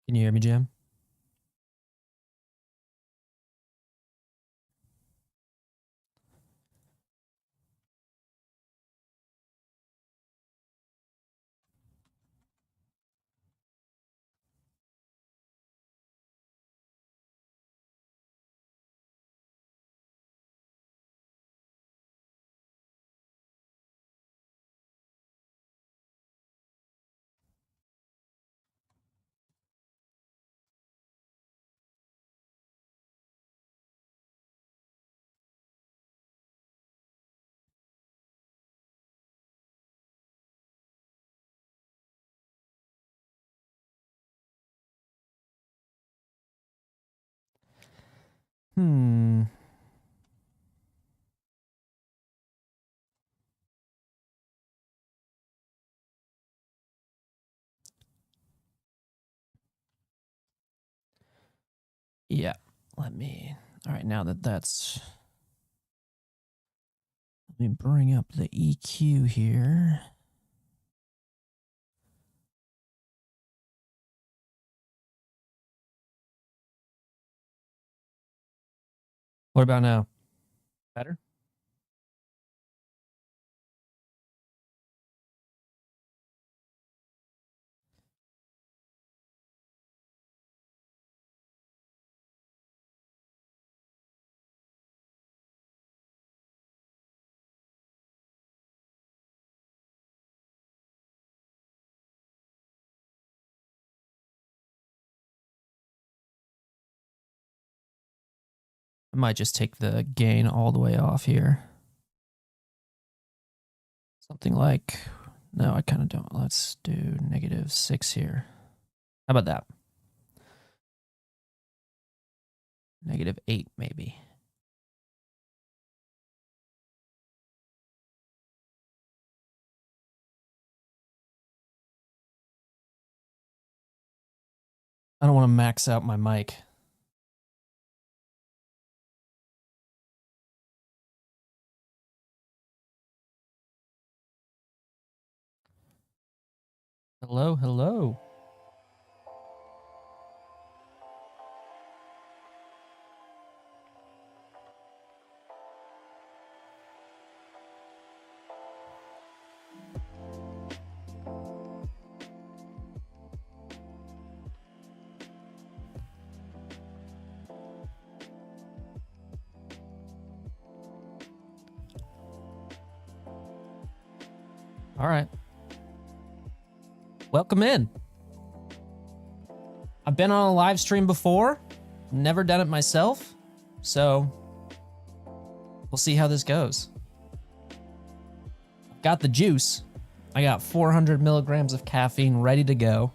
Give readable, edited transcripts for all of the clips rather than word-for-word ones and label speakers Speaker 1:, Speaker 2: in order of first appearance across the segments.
Speaker 1: Can you hear me, Jim? Hmm. Yeah. Let me. All right. Now that that's. Let me bring up the EQ here. What about now? Better? I might just take the gain all the way off here. Something like. No, I kind of don't. Let's do -6 here. How about that? -8, maybe. I don't want to max out my mic. Hello, hello. All right. Welcome in. I've been on a live stream before, never done it myself, so we'll see how this goes. Got the juice. I got 400 milligrams of caffeine ready to go.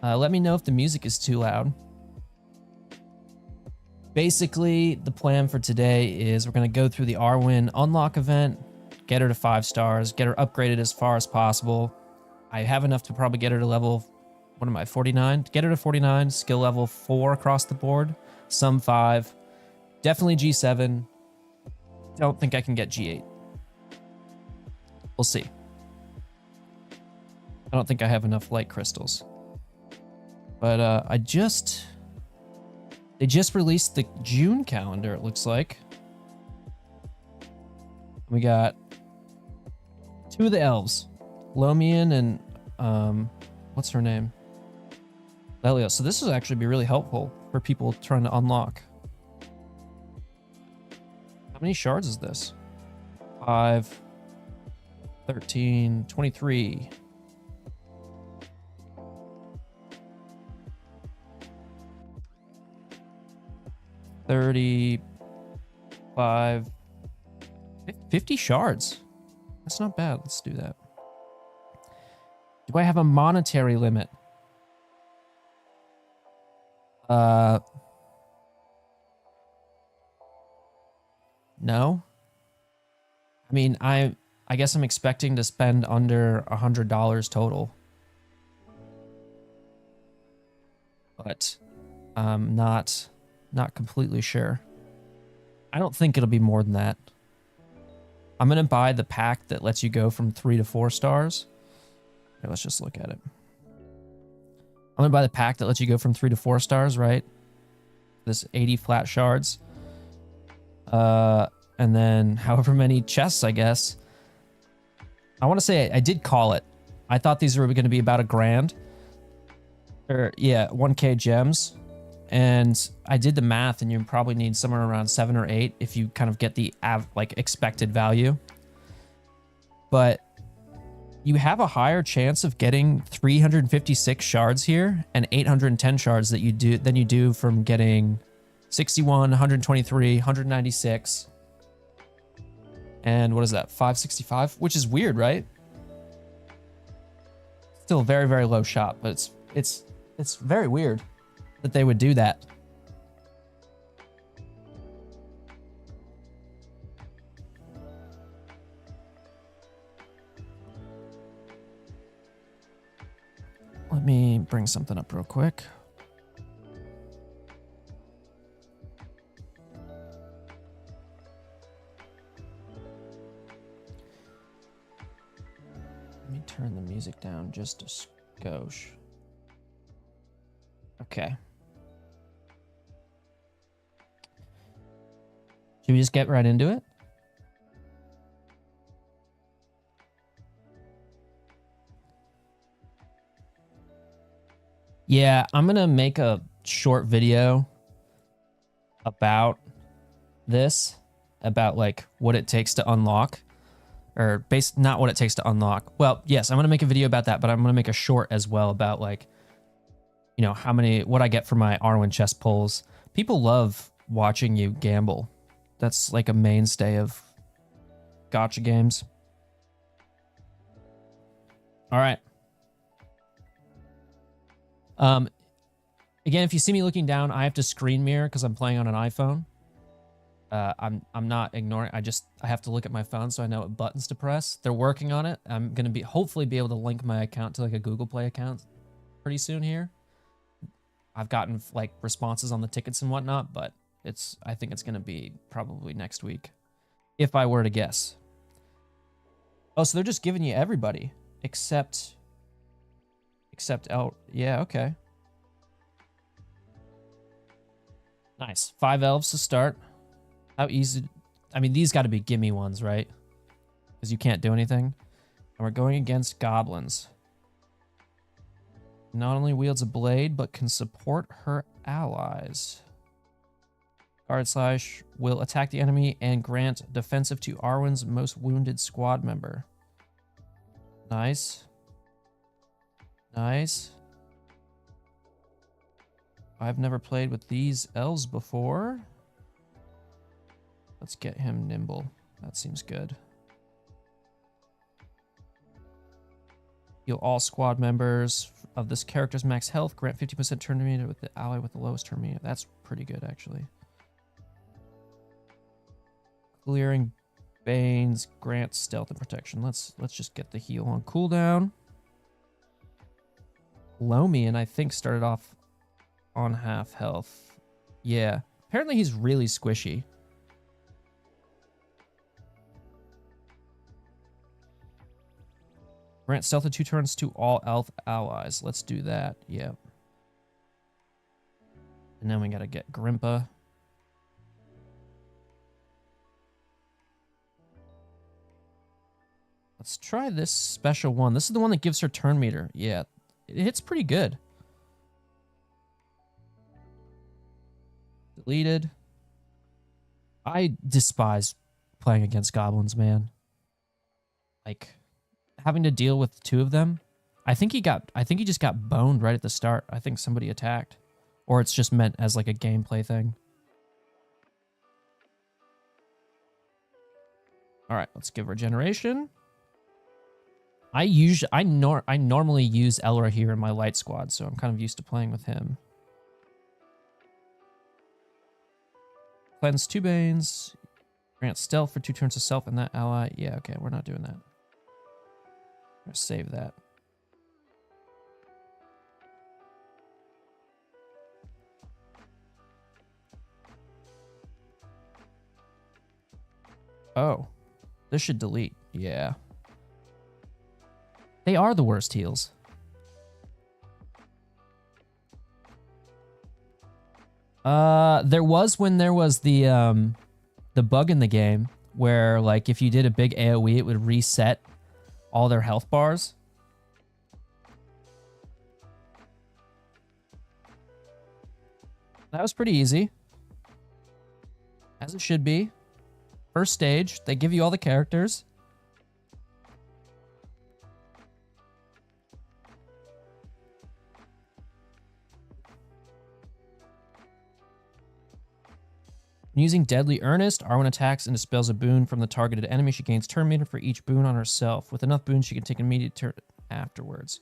Speaker 1: Let me know if the music is too loud. Basically, the plan for today is we're going to go through the Arwen unlock event, get her to 5 stars, get her upgraded as far as possible. I have enough to probably get her to level, what am I, 49? Get her to 49, skill level 4 across the board, some 5. Definitely G7. Don't think I can get G8. We'll see. I don't think I have enough light crystals. But they just released the June calendar, it looks like. We got 2 of the elves, Lomian and what's her name? Lelia. So this will actually be really helpful for people trying to unlock. How many shards is this? 5, 13, 23. $35, 50 shards. That's not bad. Let's do that. Do I have a monetary limit? No. I mean, I guess I'm expecting to spend under $100 total. But I'm not completely sure. I don't think it'll be more than that. I'm going to buy the pack that lets you go from 3 to 4 stars. Here, let's just look at it. I'm gonna buy the pack that lets you go from 3 to 4 stars, right? This 80 flat shards. And then however many chests, I guess. I want to say I did call it. I thought these were going to be about $1,000. Or yeah, 1K gems. And I did the math, and you probably need somewhere around 7 or 8 if you kind of get the like expected value. But you have a higher chance of getting 356 shards here and 810 shards than you do from getting 61, 123, 196. And what is that? 565, which is weird, right? Still a very, very low shot, but it's very weird that they would do that. Let me bring something up real quick. Let me turn the music down just a skosh. Okay. Should we just get right into it? Yeah, I'm gonna make a short video about this, about like what it takes to unlock, or not what it takes to unlock. Well, yes, I'm gonna make a video about that, but I'm gonna make a short as well about like, you know, what I get for my Arwen chest pulls. People love watching you gamble. That's like a mainstay of gacha games. All right. Again, if you see me looking down, I have to screen mirror because I'm playing on an iPhone. I'm not ignoring. I have to look at my phone so I know what buttons to press. They're working on it. I'm gonna hopefully be able to link my account to like a Google Play account pretty soon here. I've gotten like responses on the tickets and whatnot, but I think it's gonna be probably next week, if I were to guess. Oh, so they're just giving you everybody except yeah, okay. Nice. 5 elves to start. How easy? I mean, these got to be gimme ones, right? Because you can't do anything. And we're going against goblins. Not only wields a blade, but can support her allies. Guard slash will attack the enemy and grant defensive to Arwen's most wounded squad member. Nice. Nice. I've never played with these elves before. Let's get him nimble. That seems good. Heal all squad members of this character's max health. Grant 50% turn meter with the ally with the lowest turn meter. That's pretty good, actually. Clearing Banes grants stealth and protection. Let's just get the heal on cooldown. Lomian, I think, started off on half health. Yeah. Apparently he's really squishy. Grant stealth in 2 turns to all elf allies. Let's do that. Yeah. And then we gotta get Grimpa. Let's try this special one. This is the one that gives her turn meter. Yeah. It hits pretty good. Deleted. I despise playing against goblins, man. Like, having to deal with 2 of them. I think he just got boned right at the start. I think somebody attacked. Or it's just meant as like a gameplay thing. Alright, let's give regeneration. I normally use Elra here in my light squad, so I'm kind of used to playing with him. Cleanse 2 Banes. Grant stealth for 2 turns to self and that ally. Yeah, okay, we're not doing that. I'm gonna save that. Oh, this should delete. Yeah. They are the worst heals. There was when there was the bug in the game where, like, if you did a big AoE, it would reset all their health bars. That was pretty easy. As it should be. First stage, they give you all the characters. Using Deadly Earnest, Arwen attacks and dispels a boon from the targeted enemy. She gains turn meter for each boon on herself. With enough boons, she can take an immediate turn afterwards.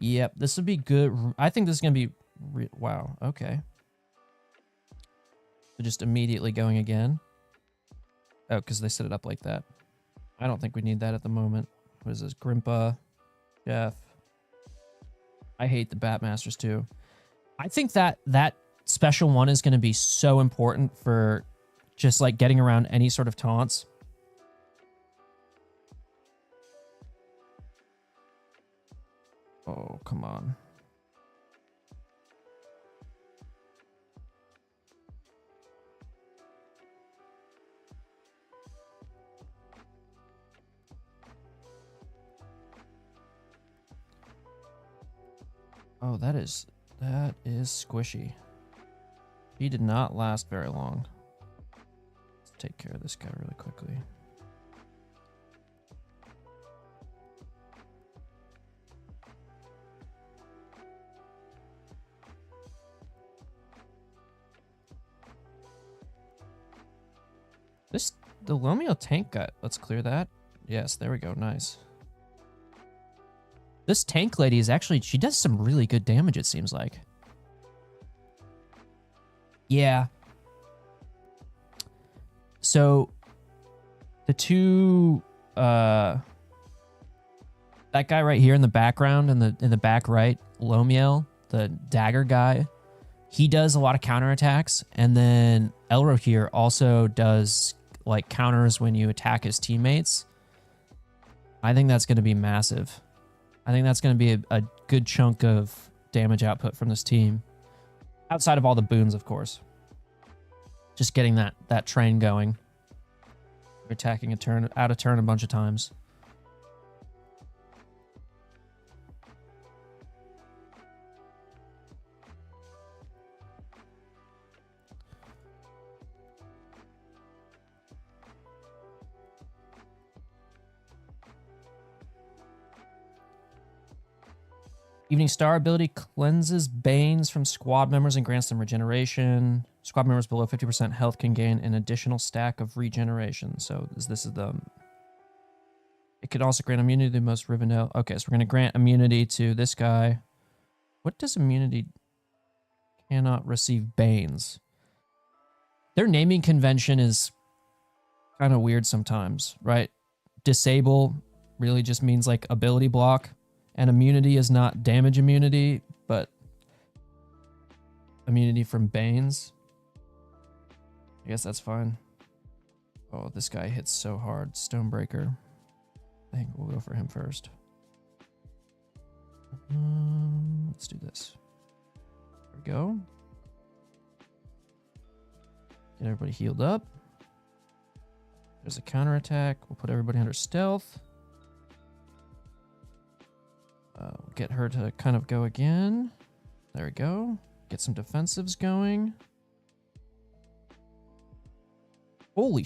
Speaker 1: Yep, this would be good. I think this is going to be... wow, okay. So just immediately going again. Oh, because they set it up like that. I don't think we need that at the moment. What is this? Grimpa, Jeff. I hate the Batmasters too. I think that special one is going to be so important for just like getting around any sort of taunts. Oh, come on. Oh, that is squishy. He did not last very long. Let's take care of this guy really quickly. The Lomeo tank gut. Let's clear that. Yes, there we go. Nice. This tank lady is actually, she does some really good damage, it seems like. Yeah. So the two that guy right here in the background in the back right, Lomiel, the dagger guy, he does a lot of counterattacks, and then Elro here also does like counters when you attack his teammates. I think that's going to be massive. I think that's going to be a good chunk of damage output from this team. Outside of all the boons, of course. Just getting that train going. We're attacking out of turn a bunch of times. Evening Star ability cleanses Banes from squad members and grants them regeneration. Squad members below 50% health can gain an additional stack of regeneration. So this is the... It could also grant immunity to the most Rivendell. Okay, so we're going to grant immunity to this guy. What does immunity... Cannot receive Banes. Their naming convention is kind of weird sometimes, right? Disable really just means like ability block. And immunity is not damage immunity, but immunity from Banes. I guess that's fine. Oh, this guy hits so hard. Stonebreaker. I think we'll go for him first. Let's do this. There we go. Get everybody healed up. There's a counterattack. We'll put everybody under stealth. Get her to kind of go again. There we go. Get some defensives going. Holy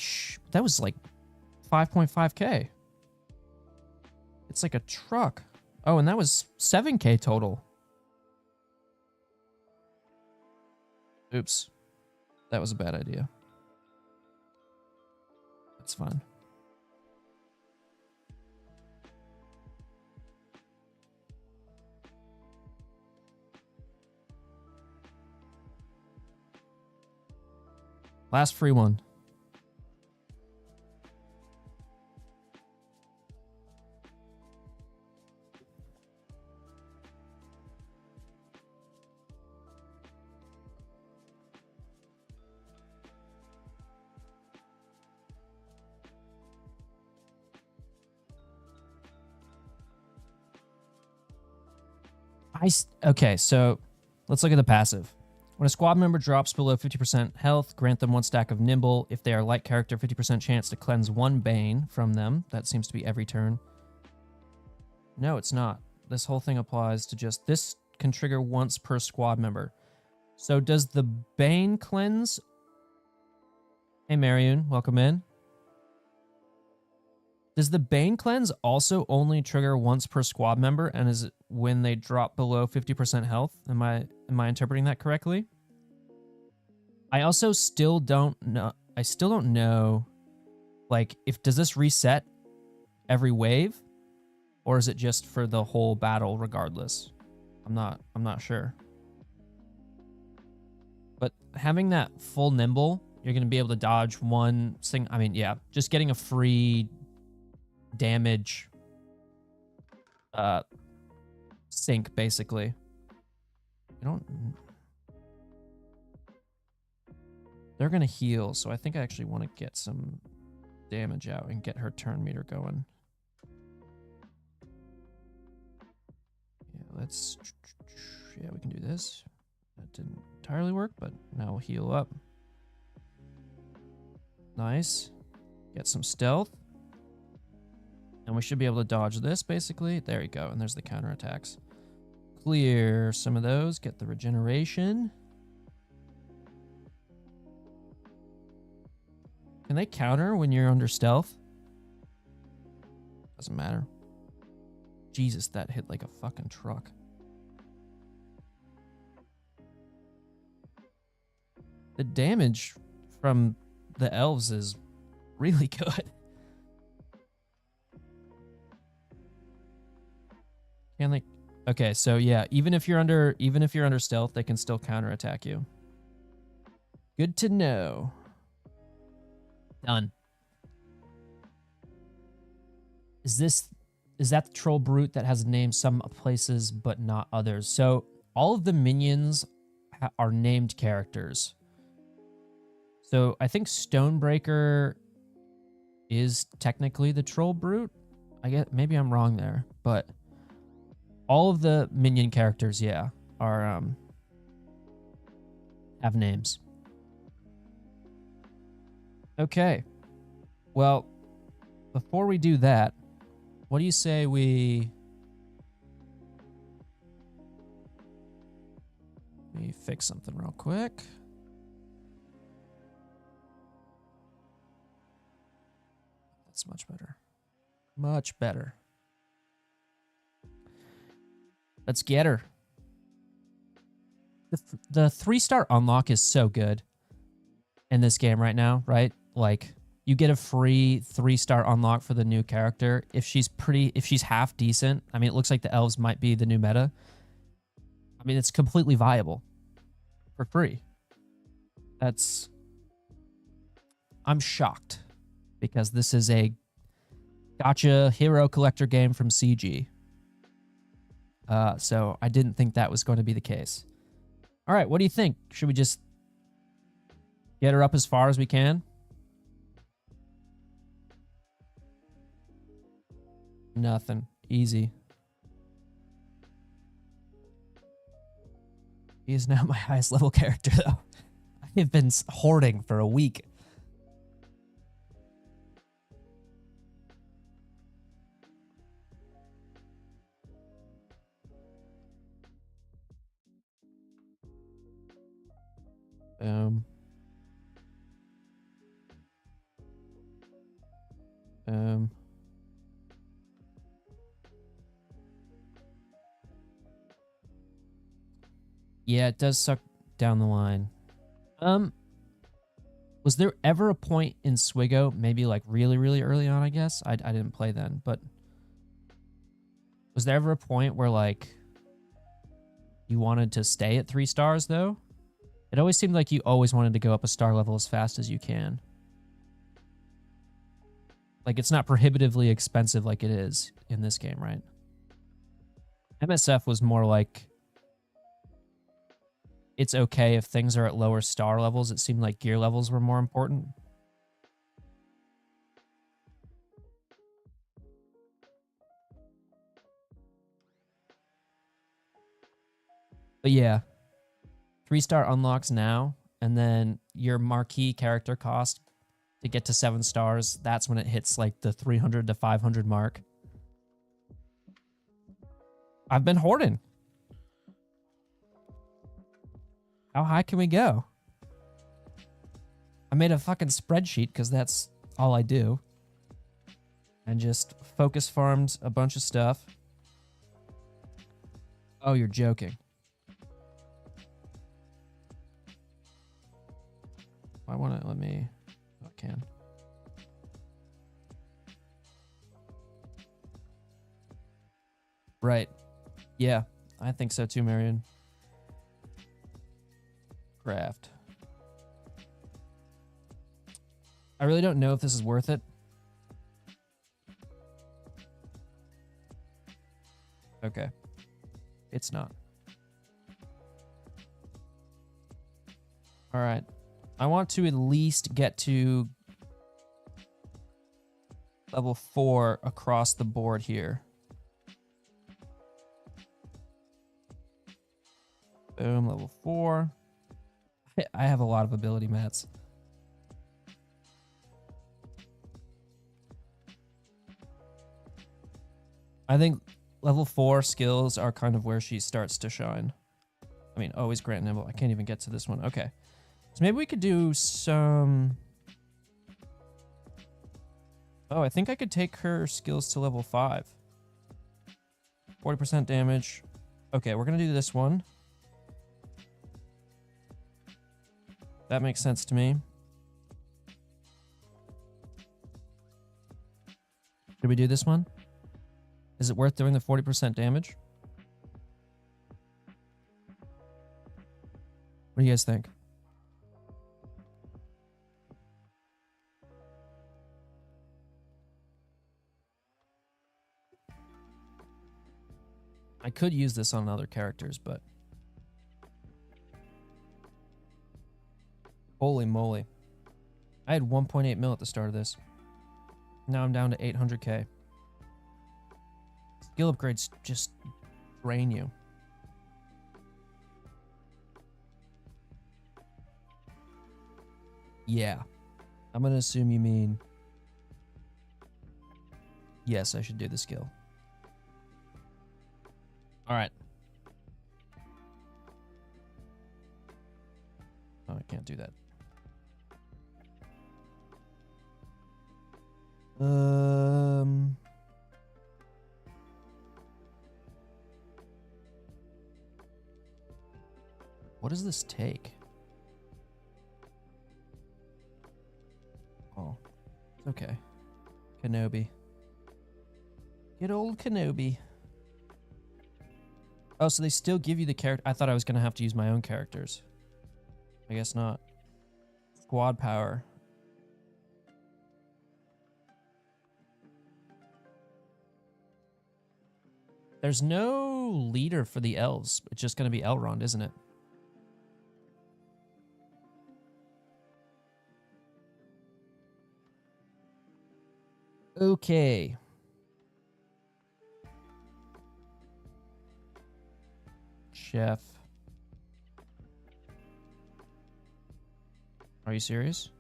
Speaker 1: that was like 5.5k. It's like a truck. Oh, and that was 7k total. Oops. That was a bad idea. That's fine. Last free one. Okay, so let's look at the passive. When a squad member drops below 50% health, grant them 1 stack of Nimble. If they are light character, 50% chance to cleanse 1 Bane from them. That seems to be every turn. No, it's not. This whole thing applies to just... This can trigger once per squad member. So does the Bane cleanse... Hey, Marion, welcome in. Does the Bane cleanse also only trigger once per squad member, and is it when they drop below 50% health? Am I interpreting that correctly? I also still don't know. I still don't know, like, does this reset every wave, or is it just for the whole battle regardless? I'm not sure. But having that full nimble, you're gonna be able to dodge one thing. I mean, yeah, just getting a free damage sink basically. They're gonna heal, so I think I actually want to get some damage out and get her turn meter going. Yeah, we can do this. That didn't entirely work, but now we'll heal up. Nice. Get some stealth. And we should be able to dodge this, basically. There you go. And there's the counterattacks. Clear some of those. Get the regeneration. Can they counter when you're under stealth? Doesn't matter. Jesus, that hit like a fucking truck. The damage from the elves is really good. Can they? Okay, so yeah, even if you're under stealth, they can still counterattack you. Good to know. Done. Is that the troll brute that has named some places but not others? So all of the minions are named characters. So I think Stonebreaker is technically the troll brute. I guess maybe I'm wrong there, but all of the minion characters, yeah, are have names. Okay. Well, before we do that, what do you say we fix something real quick? That's much better. Much better. Let's get her. The 3-star unlock is so good in this game right now, right? Like, you get a free 3-star unlock for the new character. If she's half decent, I mean, it looks like the elves might be the new meta. I mean, it's completely viable for free. I'm shocked because this is a gacha hero collector game from CG. So I didn't think that was going to be the case. All right, what do you think? Should we just get her up as far as we can? Nothing. Easy. He is now my highest level character, though. I have been hoarding for a week. Yeah, it does suck down the line. Was there ever a point in Swigo, maybe like really, really early on, I guess? I didn't play then, but was there ever a point where like you wanted to stay at 3 stars though? It always seemed like you always wanted to go up a star level as fast as you can. Like, it's not prohibitively expensive like it is in this game, right? MSF was more like, it's okay if things are at lower star levels. It seemed like gear levels were more important. But yeah, 3-star unlocks now, and then your marquee character cost to get to 7 stars, that's when it hits like the 300 to 500 mark. I've been hoarding. How high can we go? I made a fucking spreadsheet because that's all I do. And just focus farmed a bunch of stuff. Oh, you're joking. I want to, let me, I can. Right. Yeah, I think so too, Marion. Craft. I really don't know if this is worth it. Okay. It's not. All right. I want to at least get to level 4 across the board here. Boom, level 4. I have a lot of ability mats. I think level 4 skills are kind of where she starts to shine. I mean, always grant nimble. I can't even get to this one. Okay. So maybe we could do some... Oh, I think I could take her skills to level 5. 40% damage. Okay, we're going to do this one. That makes sense to me. Should we do this one? Is it worth doing the 40% damage? What do you guys think? I could use this on other characters, but... Holy moly. I had 1.8 mil at the start of this. Now I'm down to 800k. Skill upgrades just drain you. Yeah. I'm going to assume you mean... Yes, I should do the skill. All right. Oh, I can't do that. What does this take? Oh, it's okay. Kenobi. Good old Kenobi. Oh, so they still give you the character. I thought I was going to have to use my own characters. I guess not. Squad power. There's no leader for the elves. It's just going to be Elrond, isn't it? Okay. Chef. Are you serious?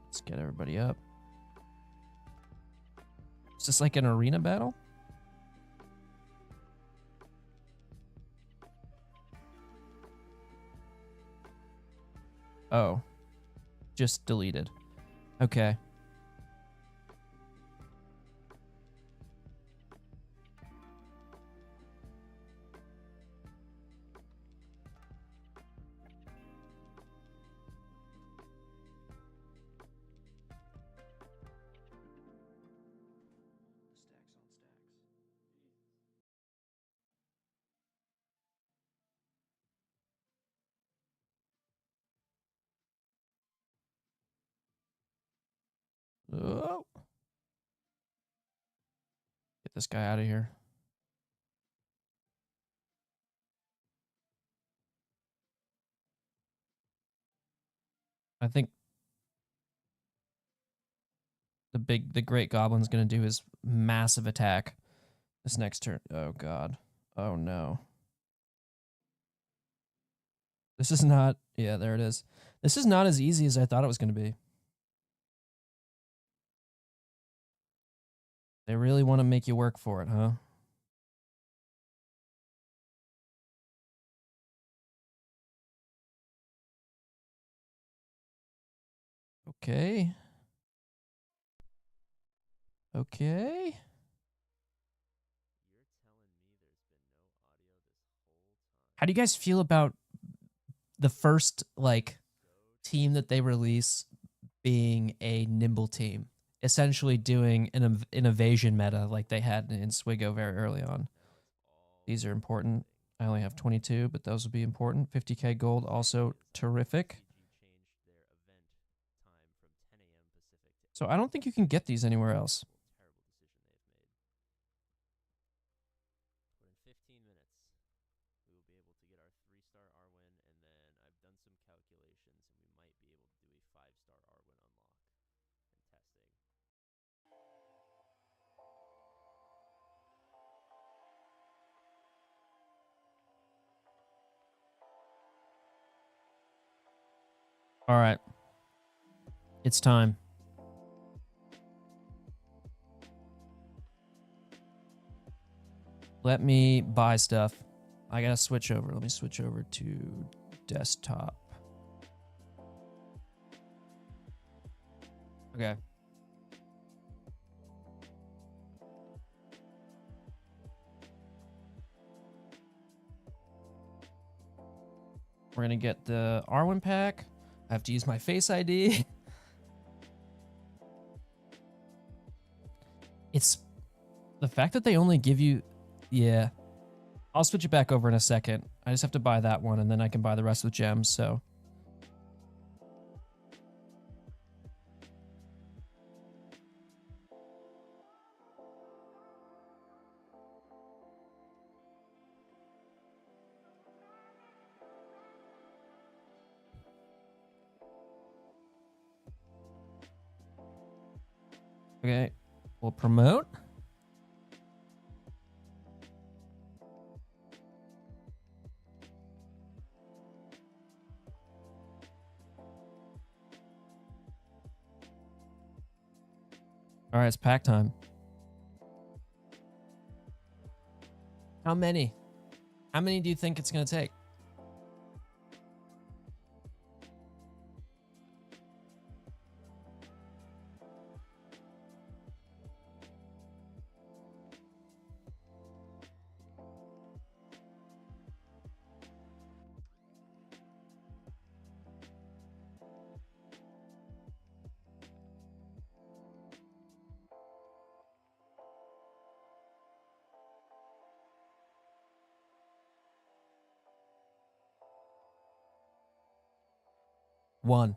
Speaker 1: Let's get everybody up. Is this like an arena battle? Oh. Just deleted. Okay. Oh. Get this guy out of here. I think the great goblin's gonna do his massive attack. This next turn. Oh, God. Oh, no. This is not... Yeah, there it is. This is not as easy as I thought it was going to be. They really want to make you work for it, huh? Okay. Okay. How do you guys feel about the first, like, team that they release being a nimble team? Essentially doing an evasion meta like they had in Swigo very early on. These are important. I only have 22, but those will be important. 50k gold, also terrific. So I don't think you can get these anywhere else. All right. It's time. Let me buy stuff. I gotta switch over. Let me switch over to desktop. Okay. We're gonna get the Arwen pack. I have to use my Face ID. It's the fact that they only give you... Yeah. I'll switch it back over in a second. I just have to buy that one, and then I can buy the rest with gems, so... Okay. We'll promote. All right, it's pack time. How many? How many do you think it's going to take? One.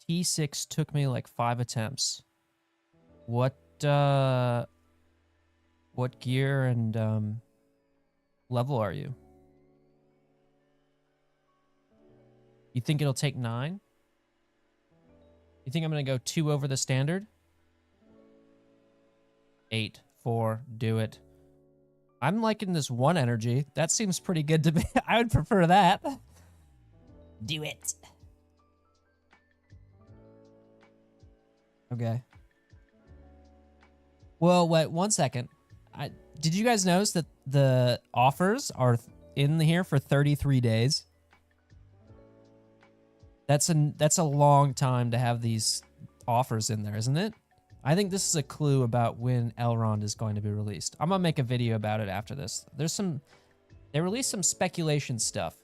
Speaker 1: T6 took me like 5 attempts. What gear and level are you? You think it'll take 9? You think I'm gonna go 2 over the standard? 8, 4, do it. I'm liking this 1 energy. That seems pretty good to me. I would prefer that. Do it. Okay. Well, wait 1 second. Did you guys notice that the offers are in here for 33 days? That's a long time to have these offers in there, isn't it? I think this is a clue about when Elrond is going to be released. I'm gonna make a video about it after this. They released some speculation stuff.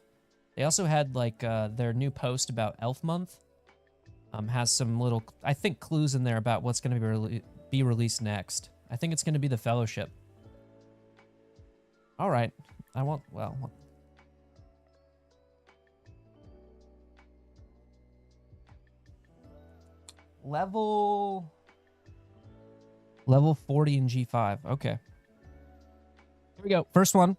Speaker 1: They also had like their new post about Elf Month. Has some little, I think, clues in there about what's gonna be released next. I think it's gonna be the Fellowship. All right, well. Level 40 in G5. Okay. Here we go. First one.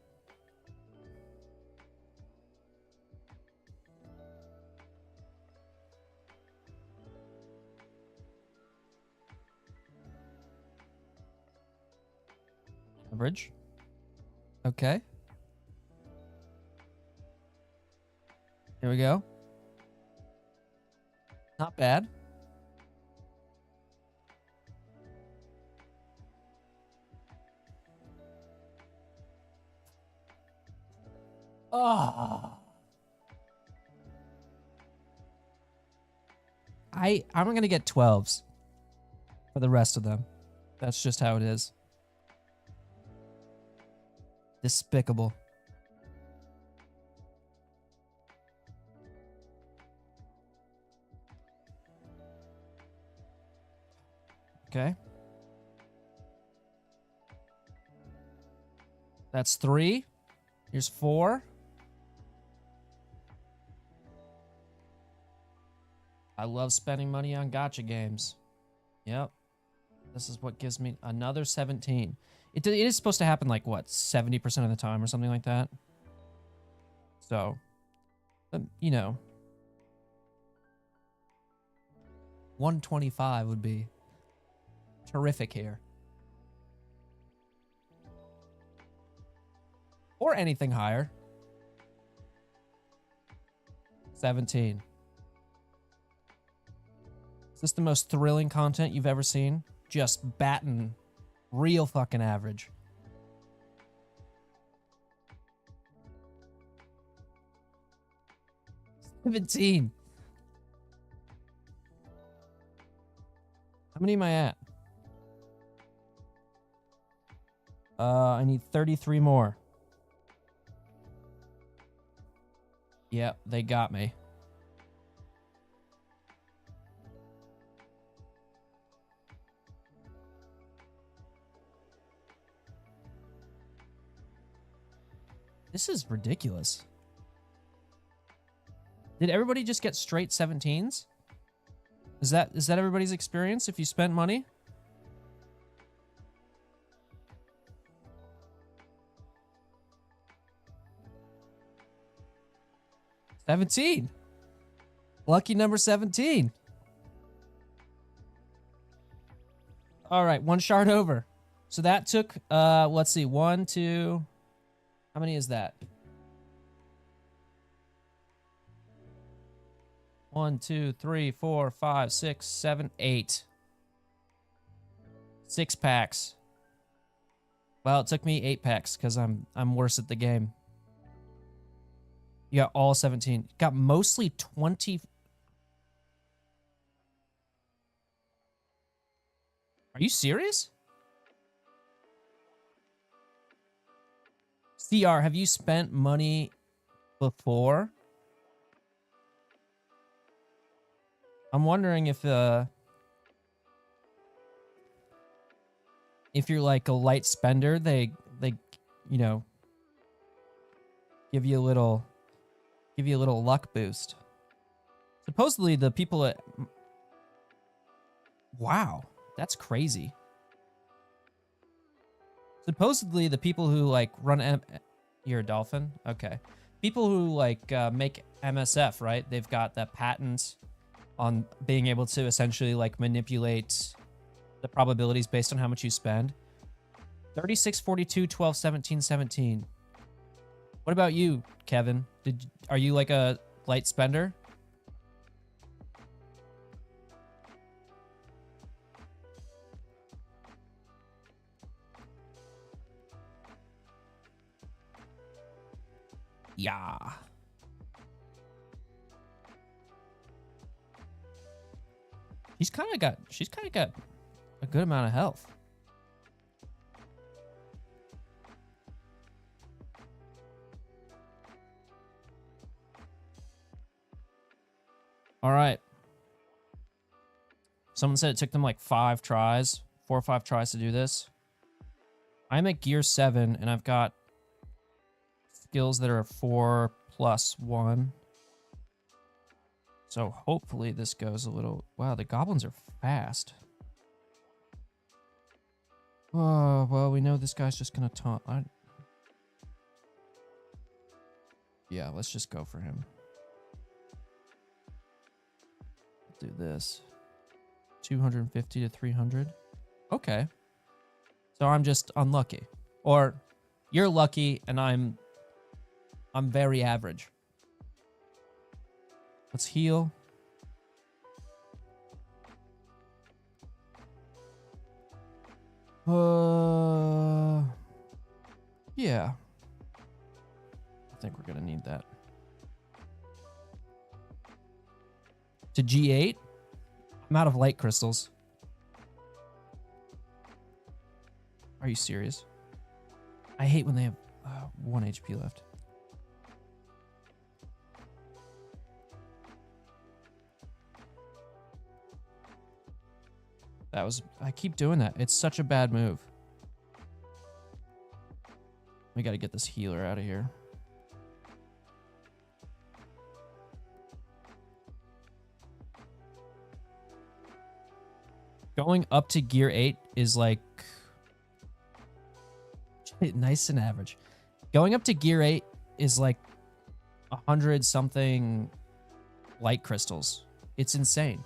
Speaker 1: average. Okay. Here we go. Not bad. Oh. I'm going to get 12s for the rest of them. That's just how it is. Despicable. Okay. That's 3. Here's 4. I love spending money on gacha games. Yep. This is what gives me another 17. It is supposed to happen like, what, 70% of the time or something like that? So, you know. 125 would be terrific here. Or anything higher. 17. Is this the most thrilling content you've ever seen? Just batting real fucking average. $17. How many am I at? I need 33 more. Yep, they got me. This is ridiculous. Did everybody just get straight 17s? Is that everybody's experience if you spent money? $17. Lucky number 17. All right, 1 shard over. So that took, let's see, 1, 2... How many is that? 1, 2, 3, 4, 5, 6, 7, 8. 6 packs. Well, it took me 8 packs because I'm worse at the game. You got all 17. Got mostly 20. Are you serious? CR, have you spent money before? I'm wondering if you're like a light spender, they you know, give you a little luck boost. Supposedly the people at wow, that's crazy. Supposedly the people who like run you're a dolphin? Okay. People who like make MSF, right? They've got that patent on being able to essentially like manipulate the probabilities based on how much you spend. 36, 42, 12, 17, 17. What about you, Kevin? Are you like a light spender? Yeah. She's kind of got a good amount of health. All right. Someone said it took them like 4 or 5 tries to do this. I'm at gear 7 and I've got skills that are 4+1. So hopefully this goes a little... Wow, the goblins are fast. Oh, well, we know this guy's just going to taunt. Yeah, let's just go for him. Do this. 250 to 300. Okay. So I'm just unlucky. Or you're lucky and I'm very average. Let's heal. Yeah. I think we're gonna need that. To G8? I'm out of light crystals. Are you serious? I hate when they have 1 HP left. That was... I keep doing that. It's such a bad move. We gotta get this healer out of here. Going up to gear 8 is like... nice and average. Going up to gear 8 is like 100 something light crystals. It's insane.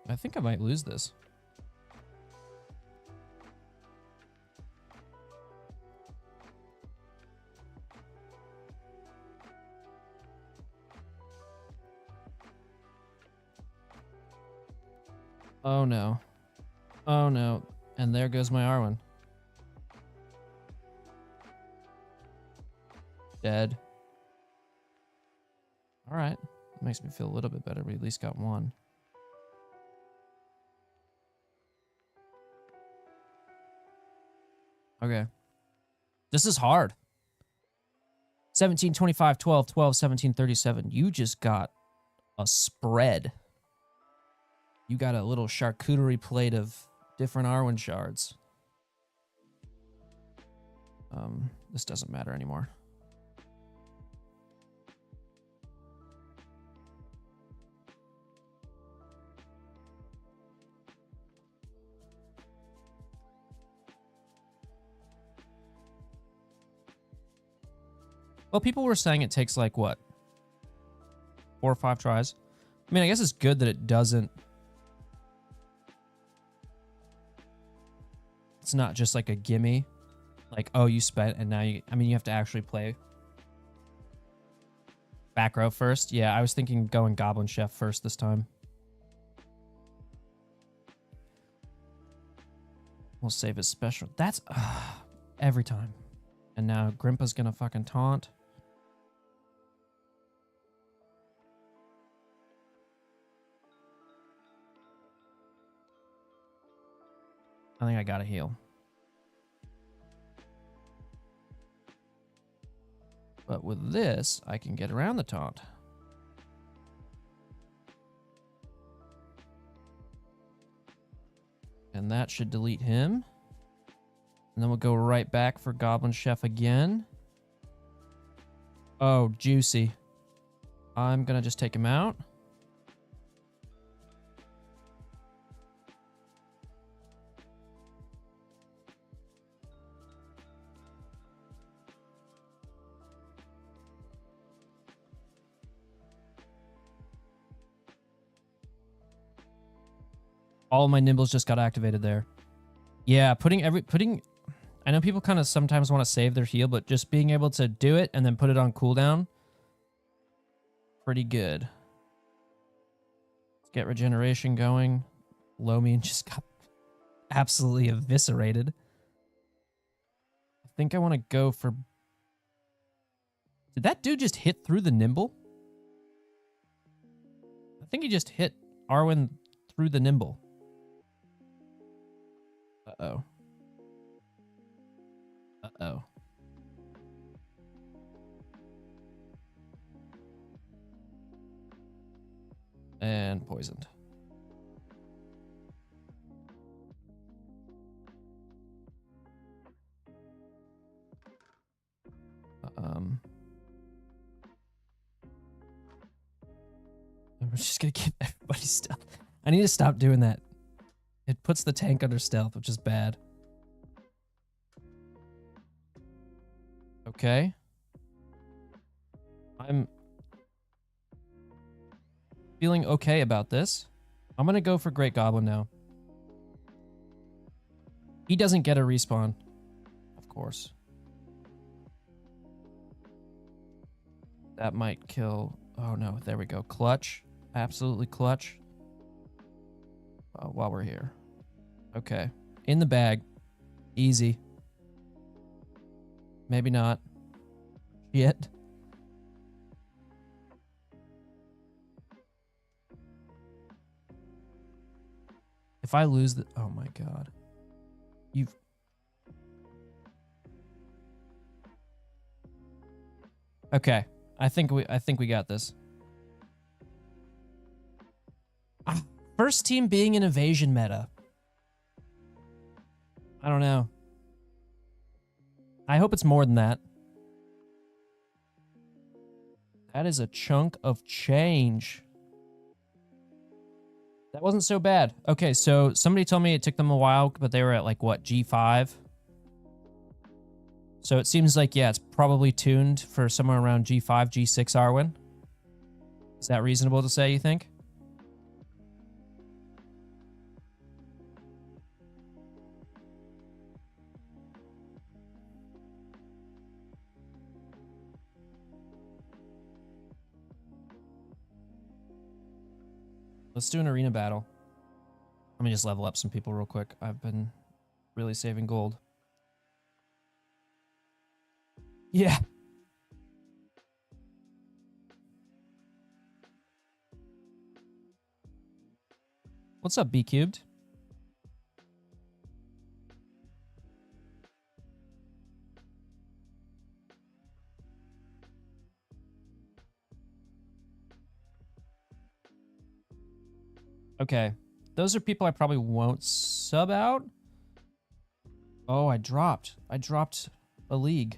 Speaker 1: I think I might lose this. Oh no. Oh no. And there goes my Arwen. Dead. Alright. Makes me feel a little bit better. We at least got one. Okay. This is hard. 17, 25, 12, 12, 17, 37. You just got a spread. You got a little charcuterie plate of different Arwen shards. This doesn't matter anymore. Well, people were saying it takes like what? 4 or 5 tries. I mean, I guess it's good that it doesn't. It's not just like a gimme. Like, oh, you spent and now you... I mean, you have to actually play. Back row first? Yeah, I was thinking going Goblin Chef first this time. We'll save his special. That's... every time. And now Grimpa's gonna fucking taunt. I think I gotta heal. But with this, I can get around the taunt. And that should delete him. And then we'll go right back for Goblin Chef again. Oh, juicy. I'm gonna just take him out. All of my nimbles just got activated there. Yeah, I know people kind of sometimes want to save their heal, but just being able to do it and then put it on cooldown, pretty good. Let's get regeneration going. Lomian just got absolutely eviscerated. I think I want to go for... Did that dude just hit through the nimble? I think he just hit Arwen through the nimble. Uh-oh. Uh-oh. And poisoned. I'm just gonna give everybody stealth. I need to stop doing that. It puts the tank under stealth, which is bad. Okay. I'm feeling okay about this. I'm going to go for Great Goblin now. He doesn't get a respawn, of course. That might kill. Oh no, there we go. Clutch. Absolutely clutch. While we're here. Okay. In the bag. Easy. Maybe not. Yet. If I lose the... Oh my god. You've... Okay. I think we got this. First team being an evasion meta. I don't know. I hope it's more than that. That is a chunk of change. That wasn't so bad. Okay, so somebody told me it took them a while, but they were at like, what, G5? So it seems like, yeah, it's probably tuned for somewhere around G5, G6 Arwen. Is that reasonable to say, you think? Let's do an arena battle. Let me just level up some people real quick. I've been really saving gold. Yeah. What's up, B cubed? Okay. Those are people I probably won't sub out. Oh, I dropped a league.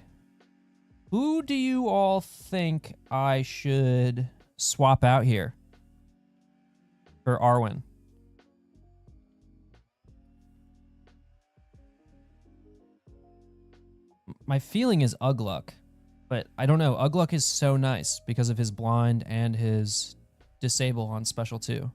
Speaker 1: Who do you all think I should swap out here for Arwen? My feeling is Ugluck, but I don't know. Ugluck is so nice because of his blind and his disable on special 2.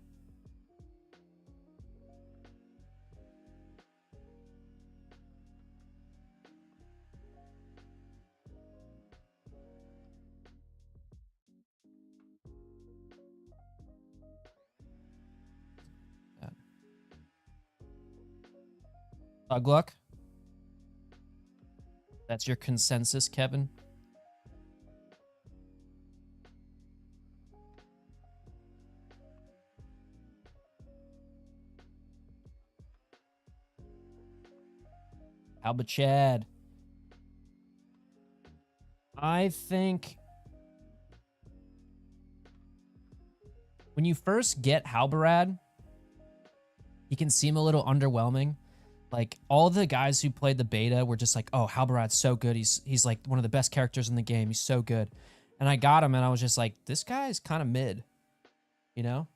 Speaker 1: Ugluck? That's your consensus, Kevin? How about Chad? I think when you first get Halbarad, he can seem a little underwhelming. Like, all the guys who played the beta were just like, oh, Halbarad's so good. He's like one of the best characters in the game. He's so good. And I got him, and I was just like, this guy is kind of mid, you know?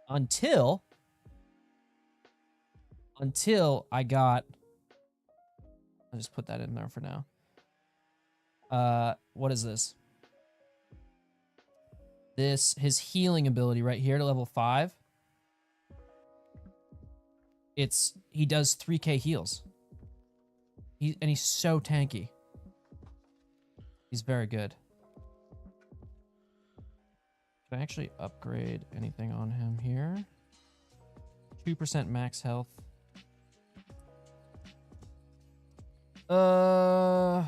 Speaker 1: Until I got... I'll just put that in there for now. What is this? His healing ability right here to level 5. He does 3k heals. And he's so tanky. He's very good. Can I actually upgrade anything on him here? 2% max health. I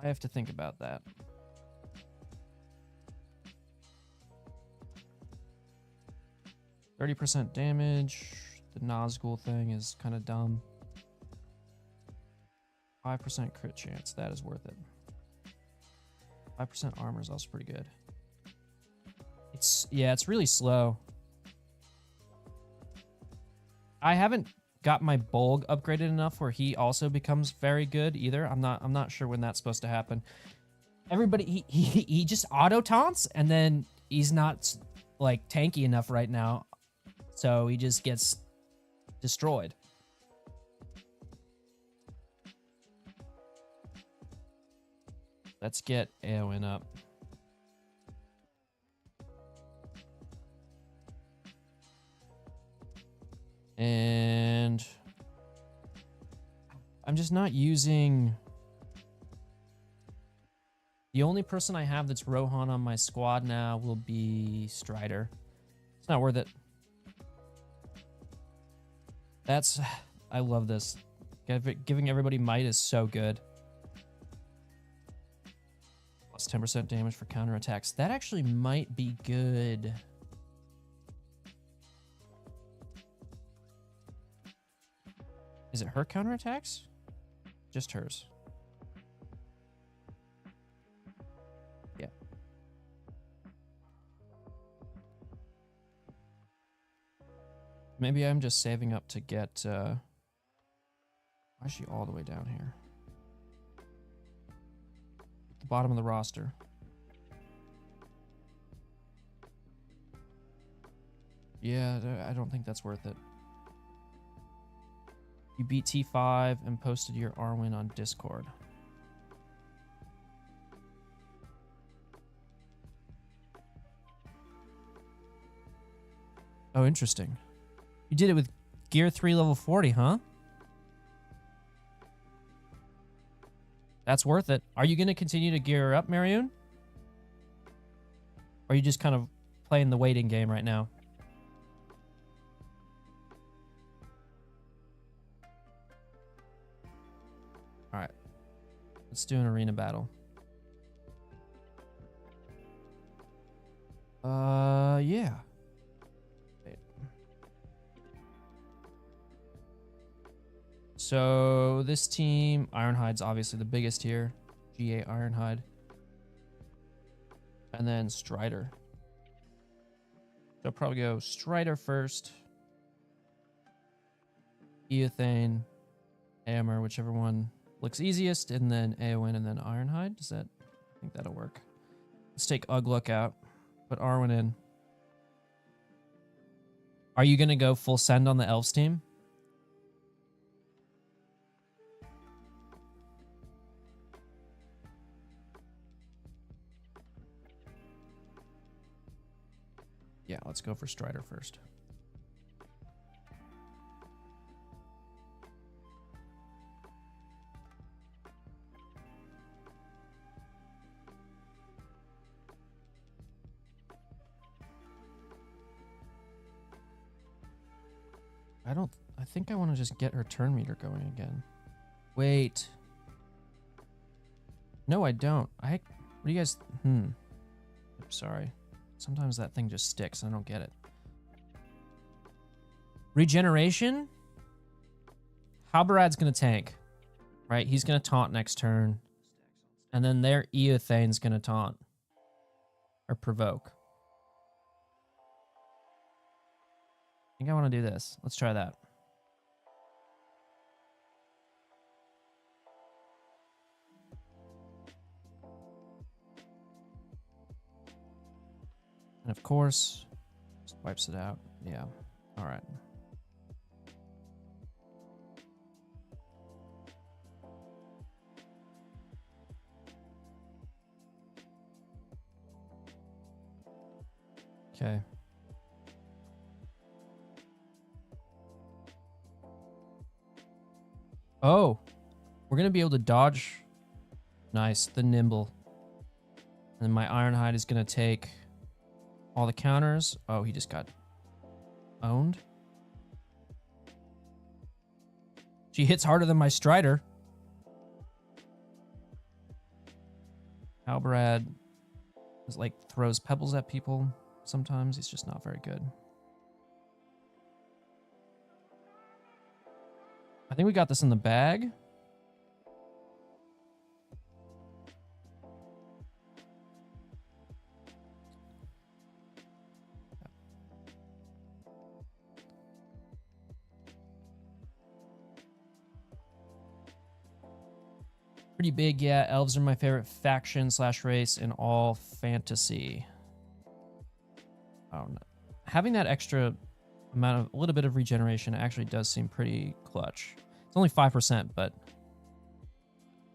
Speaker 1: have to think about that. %30 damage. The Nazgul thing is kind of dumb. 5% crit chance. That is worth it. 5% armor is also pretty good. It's really slow. I haven't got my Bolg upgraded enough where he also becomes very good either. I'm not sure when that's supposed to happen. Everybody he just auto taunts, and then he's not like tanky enough right now, so he just gets destroyed. Let's get Arwen up. And I'm just not using... The only person I have that's Rohan on my squad now will be Strider. It's not worth it. That's... I love this. Giving everybody might is so good. Plus 10% damage for counterattacks. That actually might be good. Is it her counterattacks? Just hers. Yeah. Maybe I'm just saving up to get... Why is she all the way down here? The bottom of the roster. Yeah, I don't think that's worth it. You beat T5 and posted your Arwen on Discord. Oh, interesting. You did it with Gear 3 level 40, huh? That's worth it. Are you going to continue to gear up, Marion? Or are you just kind of playing the waiting game right now? Alright. Let's do an arena battle. Yeah. Wait. So this team, Ironhide's obviously the biggest here. GA Ironhide. And then Strider. So I'll probably go Strider first. Eothane, Amber, whichever one looks easiest, and then Arwen, and then Ironhide. Does that? I think that'll work. Let's take Uglook out. Put Arwen in. Are you gonna go full send on the Elves team? Yeah, let's go for Strider first. I think I want to just get her turn meter going again. Wait. No, I don't. What do you guys... I'm sorry. Sometimes that thing just sticks. I don't get it. Regeneration? Halberad's going to tank. Right? He's going to taunt next turn. And then their Eothane's going to taunt. Or provoke. I think I want to do this. Let's try that. And of course, just wipes it out. Yeah. All right. Okay. Oh, we're going to be able to dodge. Nice. The nimble. And my Ironhide is going to take all the counters. Oh, he just got owned. She hits harder than my Strider. Halberad is like throws pebbles at people sometimes. He's just not very good. I think we got this in the bag. Pretty big, yeah. Elves are my favorite faction / race in all fantasy. Oh, no. Having that extra amount of a little bit of regeneration actually does seem pretty clutch. It's only 5%, but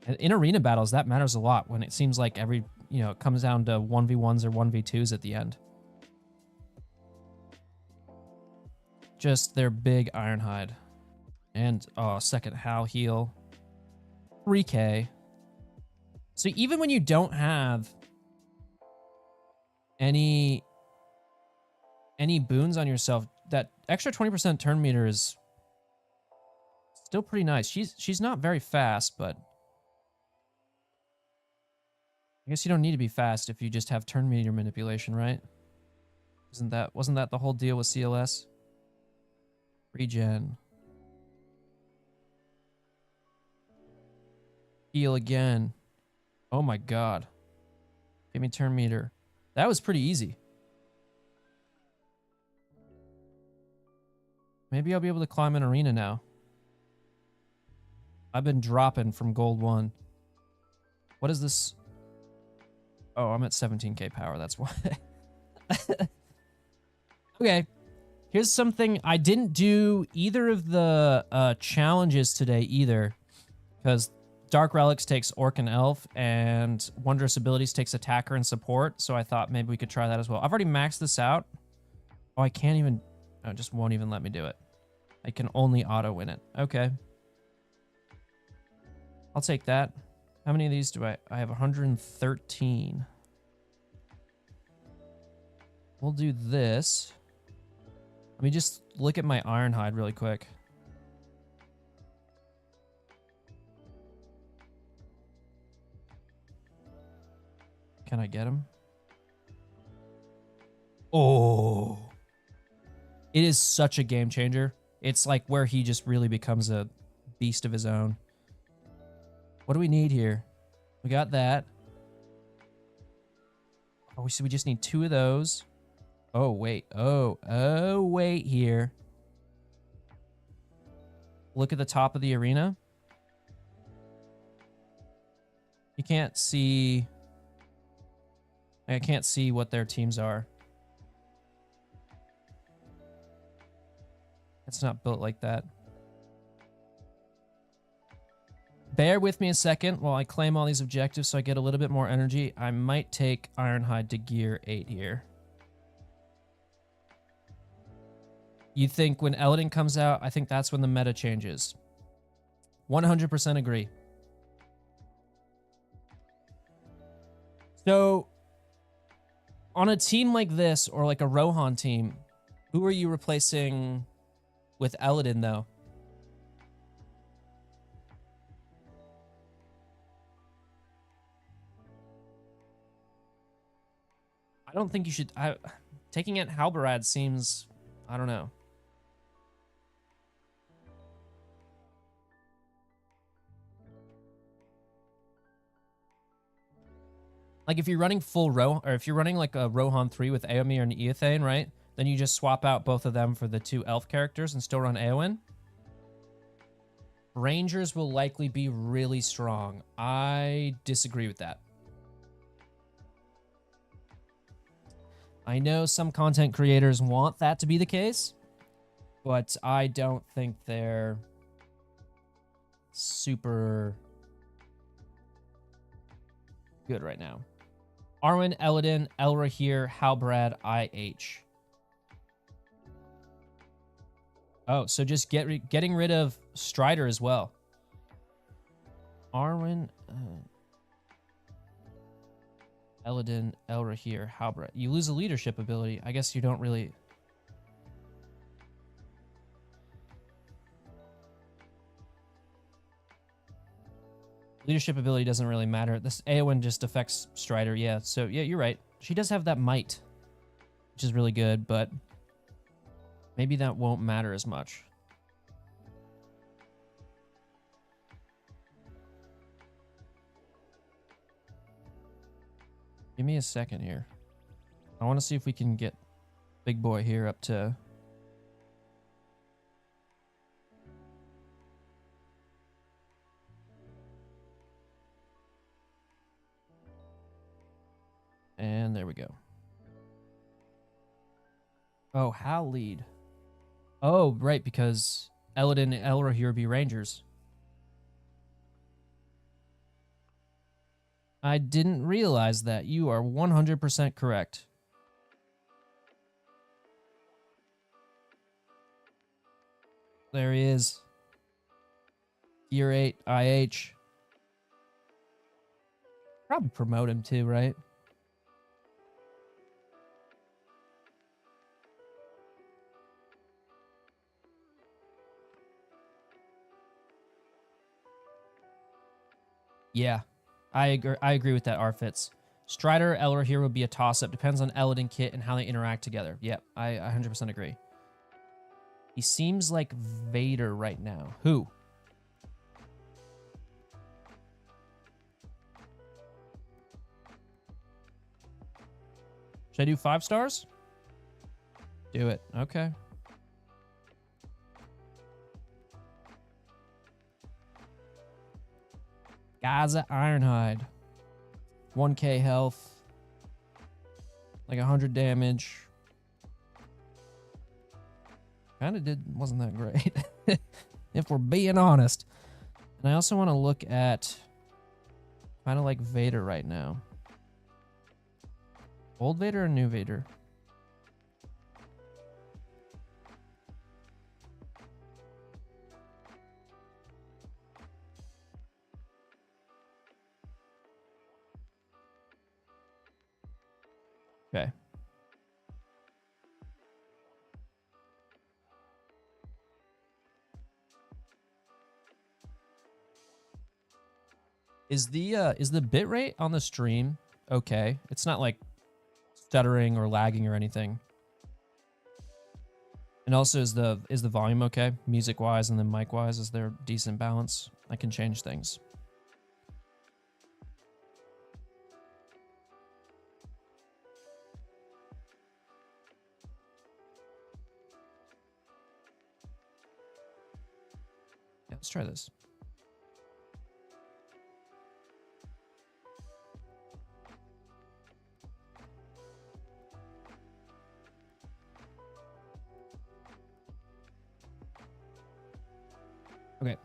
Speaker 1: In arena battles, that matters a lot when it seems like every, it comes down to 1v1s or 1v2s at the end. Just their big Ironhide. And, second Hal heal. 3k. So even when you don't have any boons on yourself, that extra 20% turn meter is still pretty nice. She's not very fast, but I guess you don't need to be fast if you just have turn meter manipulation, right? Wasn't that the whole deal with CLS? Regen. Heal again. Oh my god. Give me turn meter. That was pretty easy. Maybe I'll be able to climb an arena now. I've been dropping from gold 1. What is this? Oh, I'm at 17k power, that's why. Okay. Here's something. I didn't do either of the challenges today either, because Dark Relics takes Orc and Elf, and Wondrous Abilities takes Attacker and Support, so I thought maybe we could try that as well. I've already maxed this out. Oh, I can't even... Oh, it just won't even let me do it. I can only auto-win it. Okay. I'll take that. How many of these do I... I have 113. We'll do this. Let me just look at my Ironhide really quick. Can I get him? Oh. It is such a game changer. It's like where he just really becomes a beast of his own. What do we need here? We got that. Oh, we just need 2 of those. Oh, wait. Oh, wait here. Look at the top of the arena. You can't see... I can't see what their teams are. It's not built like that. Bear with me a second while I claim all these objectives so I get a little bit more energy. I might take Ironhide to gear 8 here. You think when Eldin comes out, I think that's when the meta changes. 100% agree. So, on a team like this, or like a Rohan team, who are you replacing with Eldin, though? I don't think you should... taking out Halbarad seems... I don't know. Like, if you're running full Rohan, or if you're running like a Rohan 3 with Aomir and Eothane, right? Then you just swap out both of them for the 2 elf characters and still run Eowyn. Rangers will likely be really strong. I disagree with that. I know some content creators want that to be the case, but I don't think they're super good right now. Arwen, Eladin, Elrahir, Halbrad, IH. Oh, so just getting rid of Strider as well. Arwen, Eladin, Elrahir, Halbrad. You lose a leadership ability. I guess you don't really... Leadership ability doesn't really matter. This Eowyn just affects Strider, yeah. So, yeah, you're right. She does have that might, which is really good, but maybe that won't matter as much. Give me a second here. I want to see if we can get Big Boy here up to... And there we go. Oh, Hal lead. Oh, right, because Eladin and Elrahir be Rangers. I didn't realize that. You are 100% correct. There he is. Year 8 IH. Probably promote him too, right? Yeah, I agree with that, Arfitz. Strider, Eller here would be a toss-up. Depends on Eladin Kit and how they interact together. Yep, I 100% agree. He seems like Vader right now. Who? Should I do 5 stars? Do it. Okay. Gaza Ironhide. 1k health. Like 100 damage. Kind of wasn't that great. If we're being honest. And I also want to look at kind of like Vader right now. Old Vader or new Vader? Okay. Is the bit rate on the stream okay? It's not like stuttering or lagging or anything. And also is the volume okay? Music wise and then mic wise, is there decent balance? I can change things. Yeah, let's try this. Okay.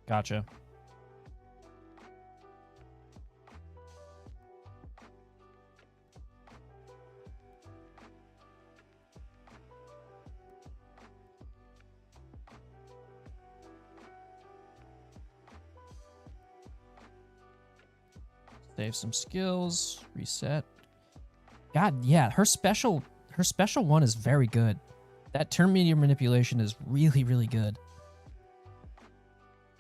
Speaker 1: Gotcha. Save some skills, reset. God, yeah, her special one is very good. That turn media manipulation is really, really good.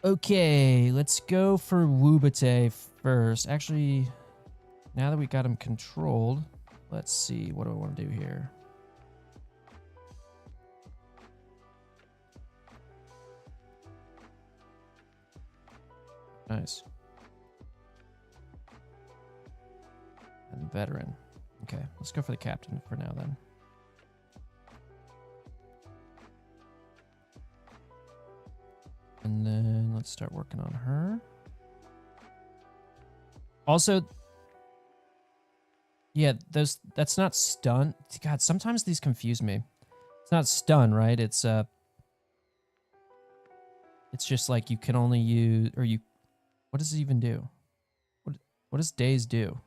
Speaker 1: Okay, let's go for Wubate first. Actually, now that we got him controlled, let's see. What do I want to do here? Nice. And veteran. Okay, let's go for the captain for now then. And then let's start working on her. Also, yeah, that's not stun. God, sometimes these confuse me. It's not stun, right? It's just like you can only use, or you, what does it even do? What does daze do?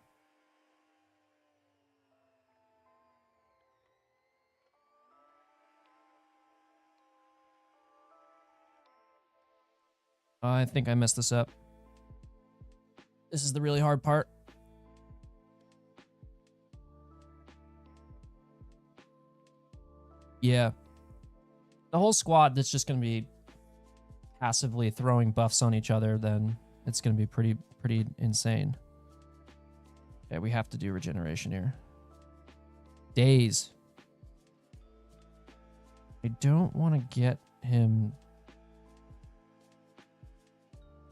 Speaker 1: I think I messed this up. This is the really hard part. Yeah. The whole squad that's just going to be passively throwing buffs on each other, then it's going to be pretty insane. Okay, we have to do regeneration here. Daze. I don't want to get him.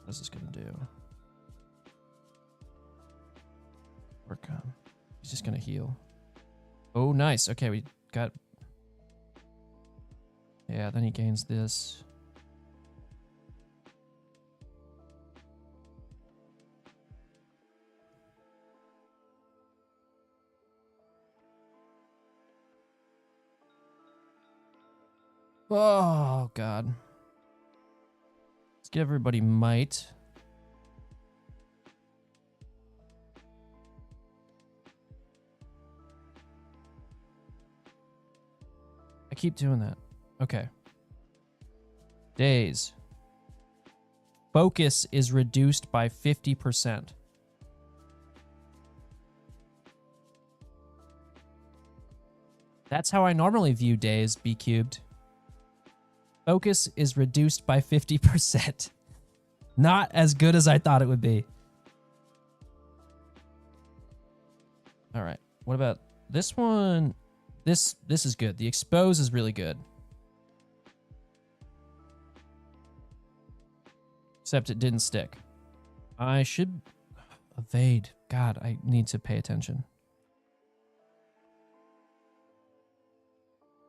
Speaker 1: What is this going to do? Work on. He's just going to heal. Oh, nice. Okay, we got... Yeah, then he gains this. Oh, God. Let's give everybody might. I keep doing that. Okay. Days. Focus is reduced by 50%. That's how I normally view days, B cubed. Focus is reduced by 50%. Not as good as I thought it would be. All right. What about this one? This is good. The expose is really good. Except it didn't stick. I should evade. God, I need to pay attention.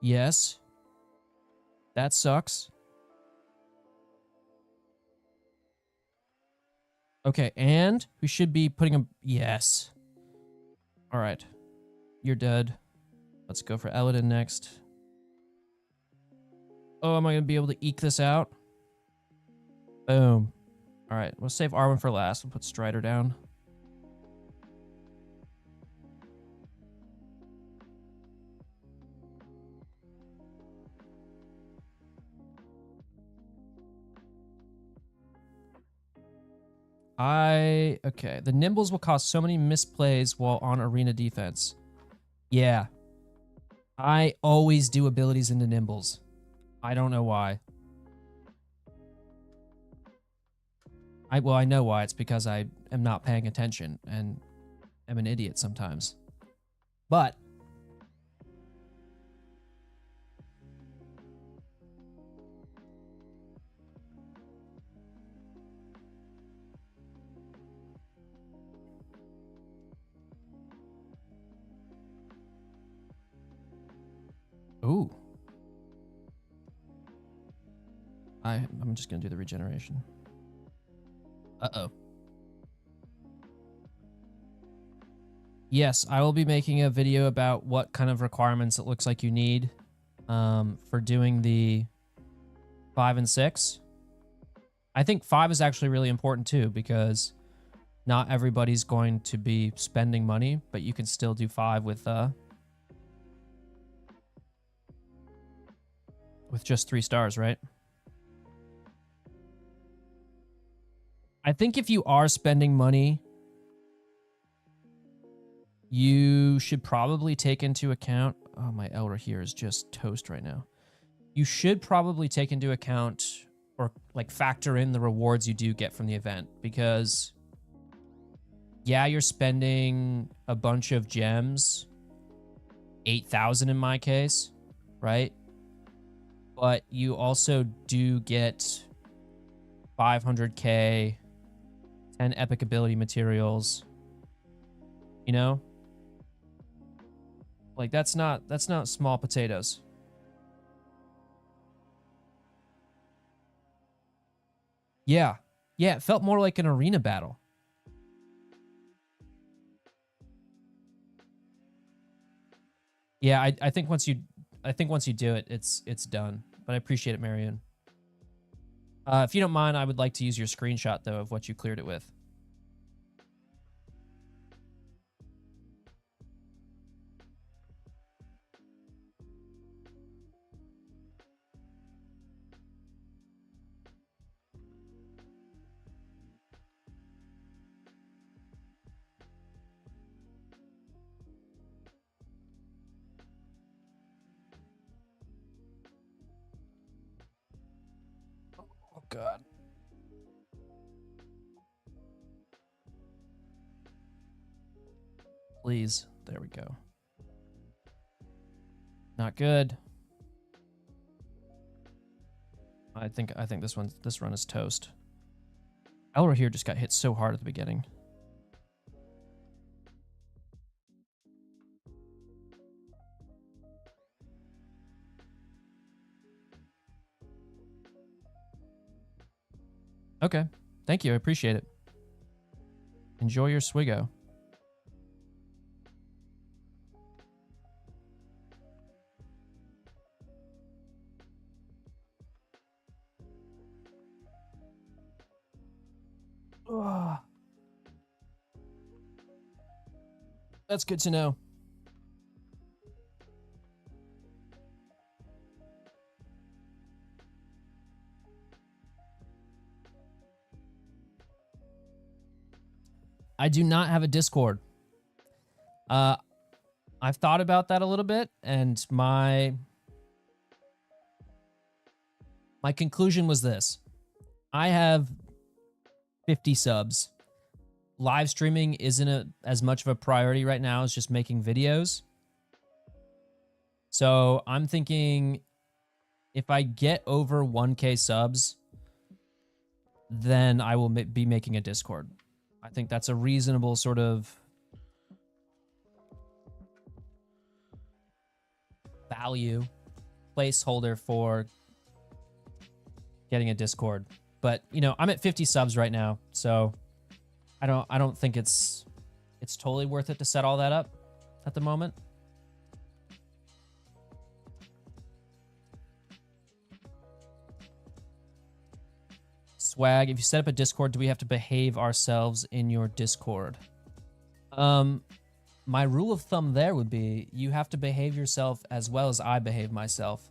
Speaker 1: Yes. That sucks. Okay, and we should be putting a... Yes. All right. You're dead. Let's go for Eladin next. Oh, am I going to be able to eke this out? Boom. All right, we'll save Arwen for last. We'll put Strider down. Okay. The Nimbles will cause so many misplays while on arena defense. Yeah. I always do abilities into Nimbles. I don't know why. Well, I know why. It's because I am not paying attention and am an idiot sometimes. But ooh. I'm just going to do the regeneration. Uh-oh. Yes, I will be making a video about what kind of requirements it looks like you need for doing the 5 and 6. I think 5 is actually really important too, because not everybody's going to be spending money, but you can still do 5 with just 3 stars, right? I think if you are spending money, you should probably take into account... Oh, my Elder here is just toast right now. You should probably take into account or like factor in the rewards you do get from the event, because yeah, you're spending a bunch of gems, 8,000 in my case, right? But you also do get 500k, 10 epic ability materials, you know? Like that's not small potatoes. Yeah. Yeah, it felt more like an arena battle. Yeah, I think once you do it, it's done. But I appreciate it, Marion. If you don't mind, I would like to use your screenshot though of what you cleared it with. Oh God. Please. There we go. Not good. I think this run is toast. Elra here just got hit so hard at the beginning. Okay. Thank you. I appreciate it. Enjoy your Swiggo. Ugh. That's good to know. I do not have a Discord. I've thought about that a little bit, and my conclusion was this. I have 50 subs. Live streaming isn't as much of a priority right now as just making videos. So I'm thinking if I get over 1K subs, then I will be making a Discord. I think that's a reasonable sort of value placeholder for getting a Discord. But, you know, I'm at 50 subs right now, so I don't think it's totally worth it to set all that up at the moment. Swag, if you set up a Discord, do we have to behave ourselves in your Discord? My rule of thumb there would be you have to behave yourself as well as I behave myself.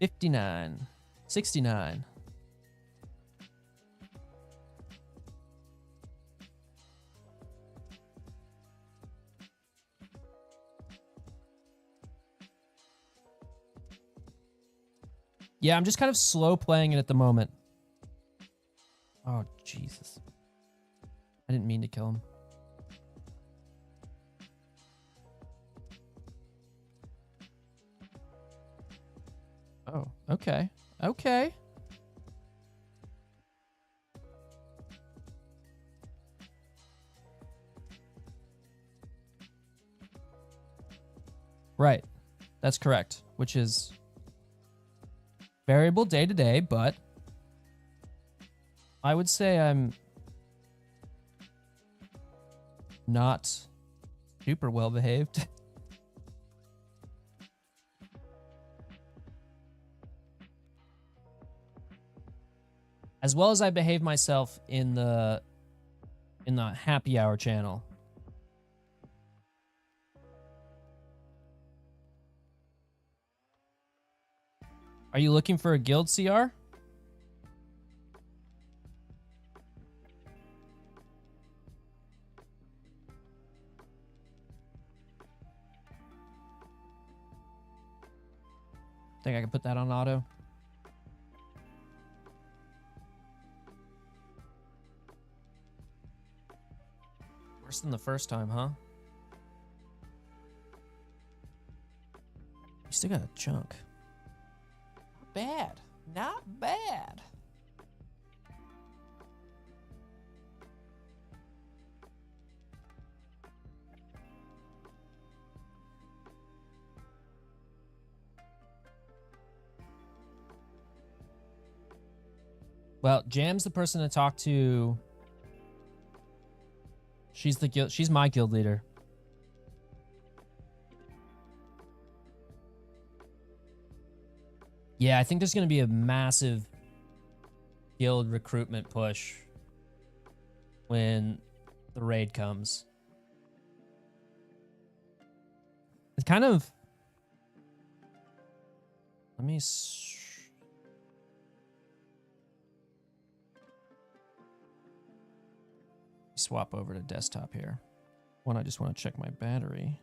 Speaker 1: $59, $69. Yeah, I'm just kind of slow playing it at the moment. Oh, Jesus. I didn't mean to kill him. Oh, okay. Okay. Right. That's correct, which is variable day to day, but I would say I'm not super well behaved. As well as I behave myself in the happy hour channel. Are you looking for a guild CR? Think I can put that on auto? Worse than the first time, huh? You still got a chunk. Not bad. Not bad. Well, Jam's the person to talk to. She's my guild leader. Yeah, I think there's going to be a massive guild recruitment push when the raid comes. It's kind of... Let me... swap over to desktop here. One, I just want to check my battery.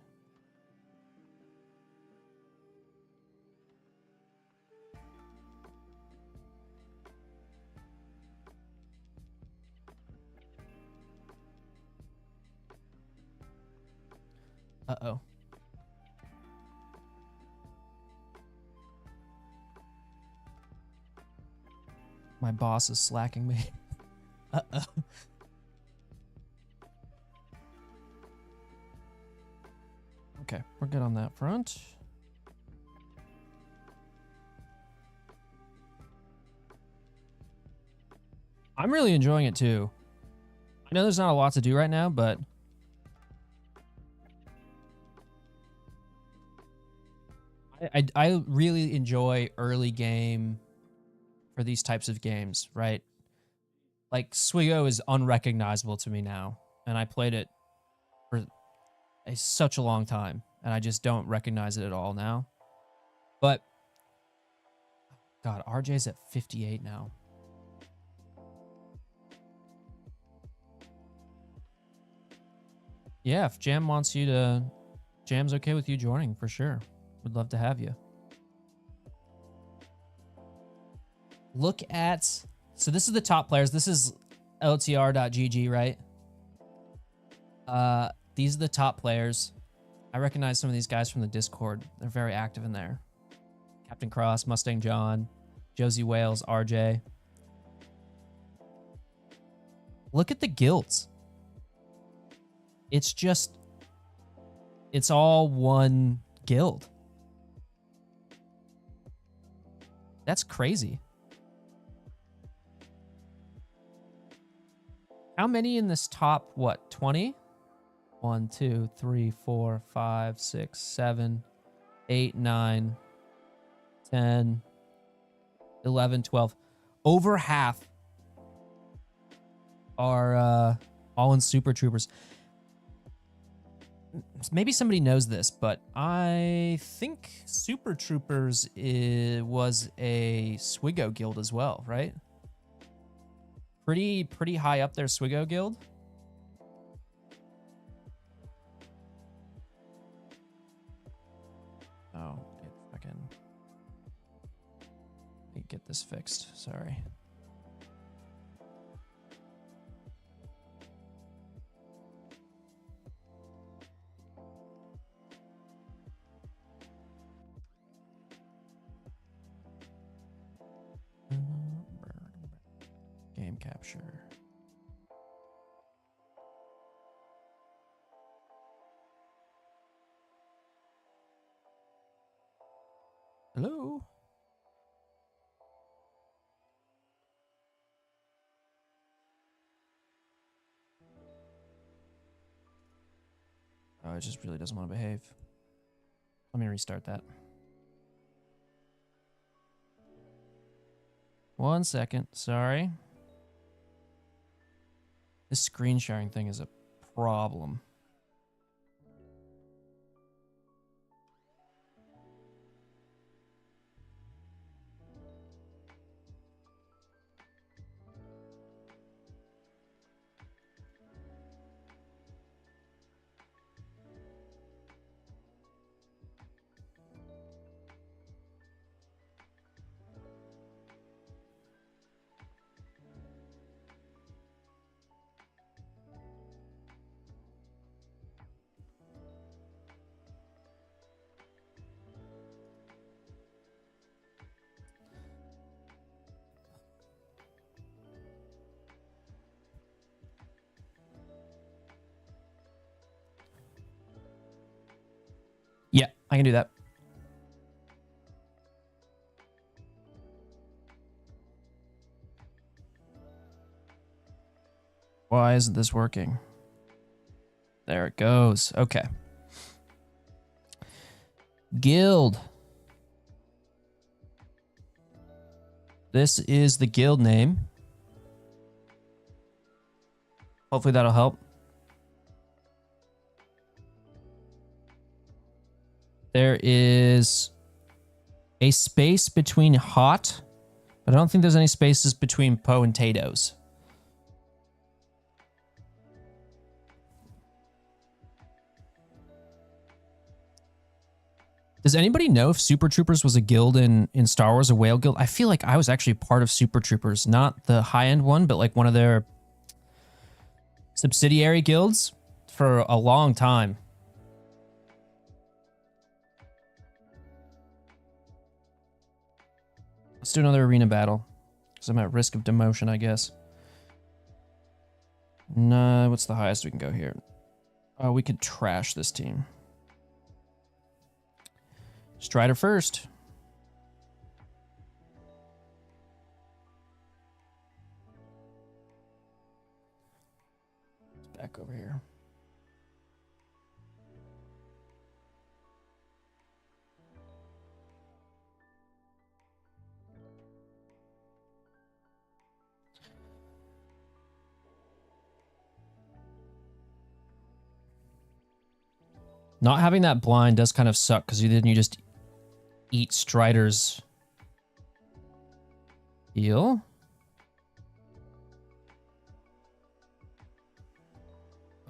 Speaker 1: Uh-oh. My boss is slacking me. Uh-oh. Okay, we're good on that front. I'm really enjoying it too. I know there's not a lot to do right now, but I really enjoy early game for these types of games, right? Like Swigo is unrecognizable to me now, and I played it for such a long time, and I just don't recognize it at all now. But God, RJ's at 58 now. Yeah, if Jam wants you to, Jam's okay with you joining for sure. Would love to have you. Look at, so this is the top players. This is LOTR.gg, right? These are the top players. I recognize some of these guys from the Discord. They're very active in there. Captain Cross, Mustang John, Josie Wales, RJ. Look at the guilds. It's just, it's all one guild. That's crazy. How many in this top, what, 20? 1, 2, 3, 4, 5, 6, 7, 8, 9, 10, 11, 12. Over half are all in Super Troopers. Maybe somebody knows this, but I think Super Troopers was a Swigo guild as well, right? Pretty high up there, Swigo guild. Oh, I can get this fixed. Sorry. Game capture. Hello? Oh, it just really doesn't want to behave. Let me restart that. 1 second. Sorry. This screen sharing thing is a problem. Yeah, I can do that. Why isn't this working? There it goes. Okay. Guild. This is the guild name. Hopefully that'll help. There is a space between hot, but I don't think there's any spaces between po and tatoes. Does anybody know if Super Troopers was a guild in Star Wars, a whale guild? I feel like I was actually part of Super Troopers, not the high-end one, but like one of their subsidiary guilds for a long time. Let's do another arena battle, because I'm at risk of demotion, I guess. No, what's the highest we can go here? Oh, we could trash this team. Strider first. Back over here. Not having that blind does kind of suck because you just eat Strider's heal.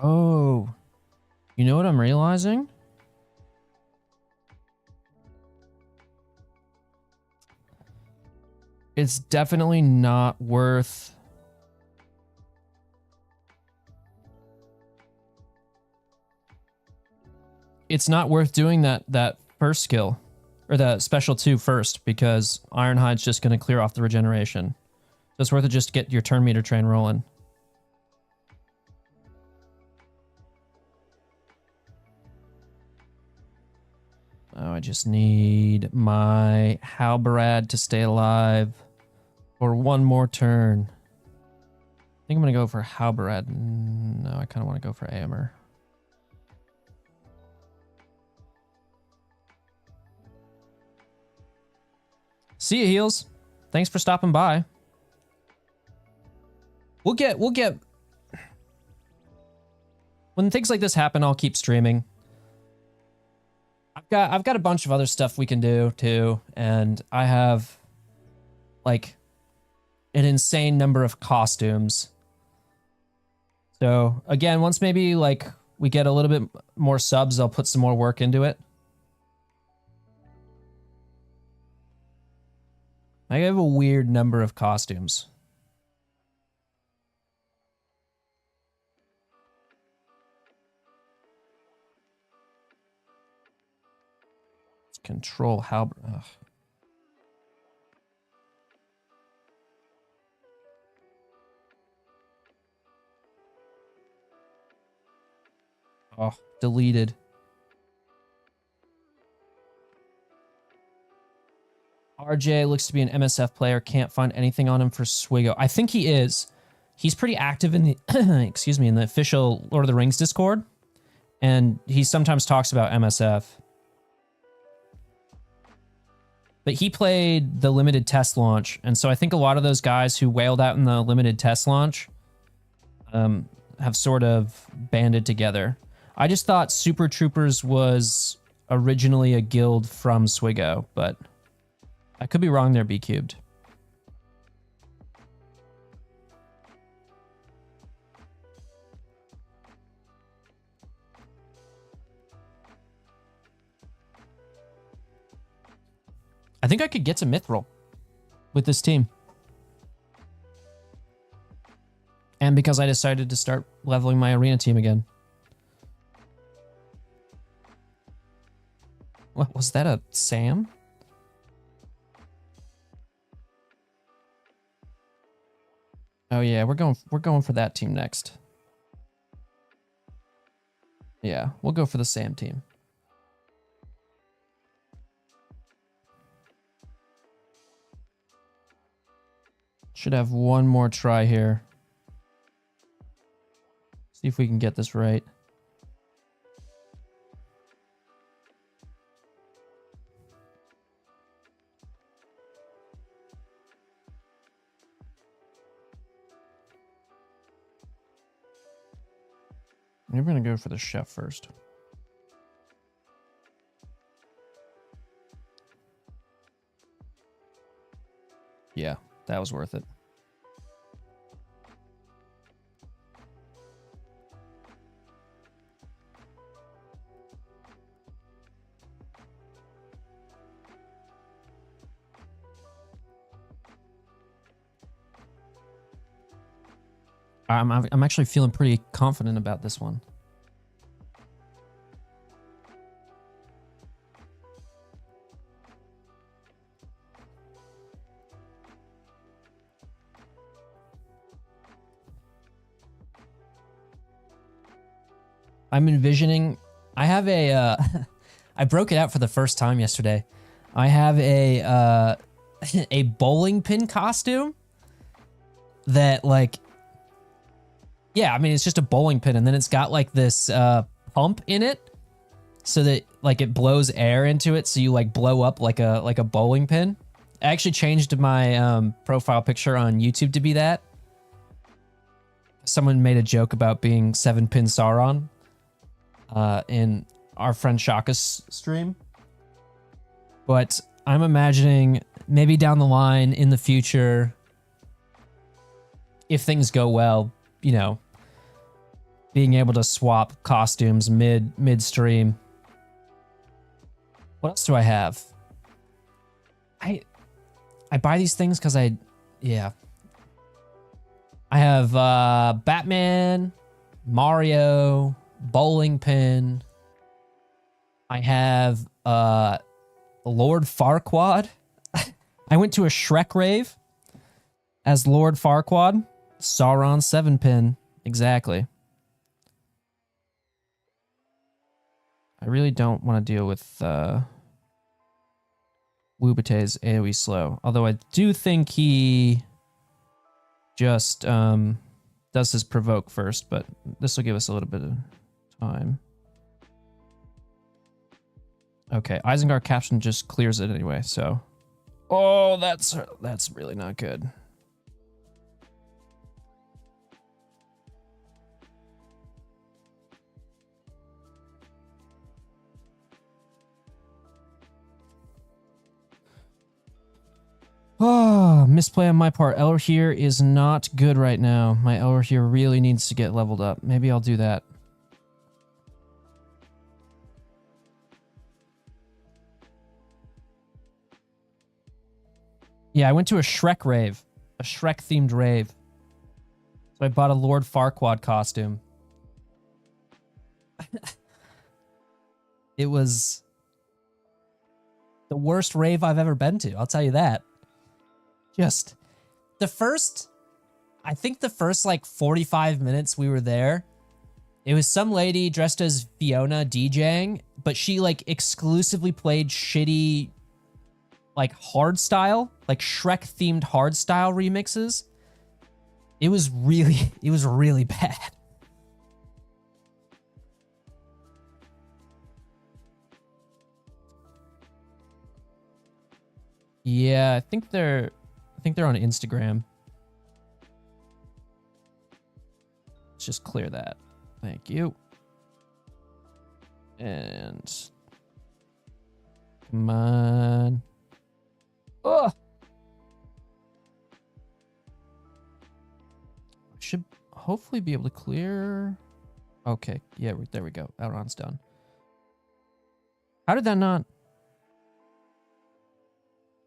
Speaker 1: Oh, you know what I'm realizing? It's definitely not worth... It's not worth doing that first skill, or the special 2 first, because Ironhide's just going to clear off the regeneration. So it's worth it just to get your turn meter train rolling. Oh, I just need my Halberad to stay alive for one more turn. I think I'm going to go for Halberad. No, I kind of want to go for Aemir. See ya, Heels. Thanks for stopping by. We'll get... When things like this happen, I'll keep streaming. I've got a bunch of other stuff we can do too, and I have like an insane number of costumes. So again, once maybe like we get a little bit more subs, I'll put some more work into it. I have a weird number of costumes. Let's control how... Ugh. Oh, deleted. RJ looks to be an MSF player. Can't find anything on him for Swigo. I think he is. He's pretty active in the excuse me, in the official Lord of the Rings Discord, and he sometimes talks about MSF. But he played the limited test launch, and so I think a lot of those guys who wailed out in the limited test launch have sort of banded together. I just thought Super Troopers was originally a guild from Swigo, but I could be wrong there, B Cubed. I think I could get to Mithril with this team. And because I decided to start leveling my arena team again. What was that, a Sam? Oh yeah, we're going for that team next. Yeah, we'll go for the Sam team. Should have one more try here. See if we can get this right. We're going to go for the chef first. Yeah, that was worth it. I'm actually feeling pretty confident about this one. I'm envisioning, I have a, I broke it out for the first time yesterday. I have a bowling pin costume that like, yeah, I mean, it's just a bowling pin, and then it's got like this pump in it so that like it blows air into it, so you like blow up like a bowling pin. I actually changed my profile picture on YouTube to be that. Someone made a joke about being 7-pin Sauron. And our friend Shaka's stream. But I'm imagining maybe down the line in the future, if things go well, you know, being able to swap costumes midstream. What else do I have? I buy these things because I have Batman, Mario, bowling pin. I have Lord Farquaad. I went to a Shrek rave as Lord Farquaad. Sauron 7-pin. Exactly. I really don't want to deal with Wubate's AoE slow. Although I do think he just does his provoke first, but this will give us a little bit of time. Okay, Isengard caption just clears it anyway, so. Oh, that's really not good. Oh, misplay on my part. Eller here is not good right now. My Eller here really needs to get leveled up. Maybe I'll do that. Yeah, I went to a Shrek rave. A Shrek-themed rave. So I bought a Lord Farquaad costume. It was the worst rave I've ever been to. I'll tell you that. Just I think the first like 45 minutes we were there, it was some lady dressed as Fiona DJing, but she like exclusively played shitty like hardstyle, like Shrek themed hardstyle remixes. It was really bad. Yeah, I think they're on Instagram. Let's just clear that. Thank you. And come on. Oh! Should hopefully be able to clear. Okay, yeah, there we go. Elrond's done. How did that not?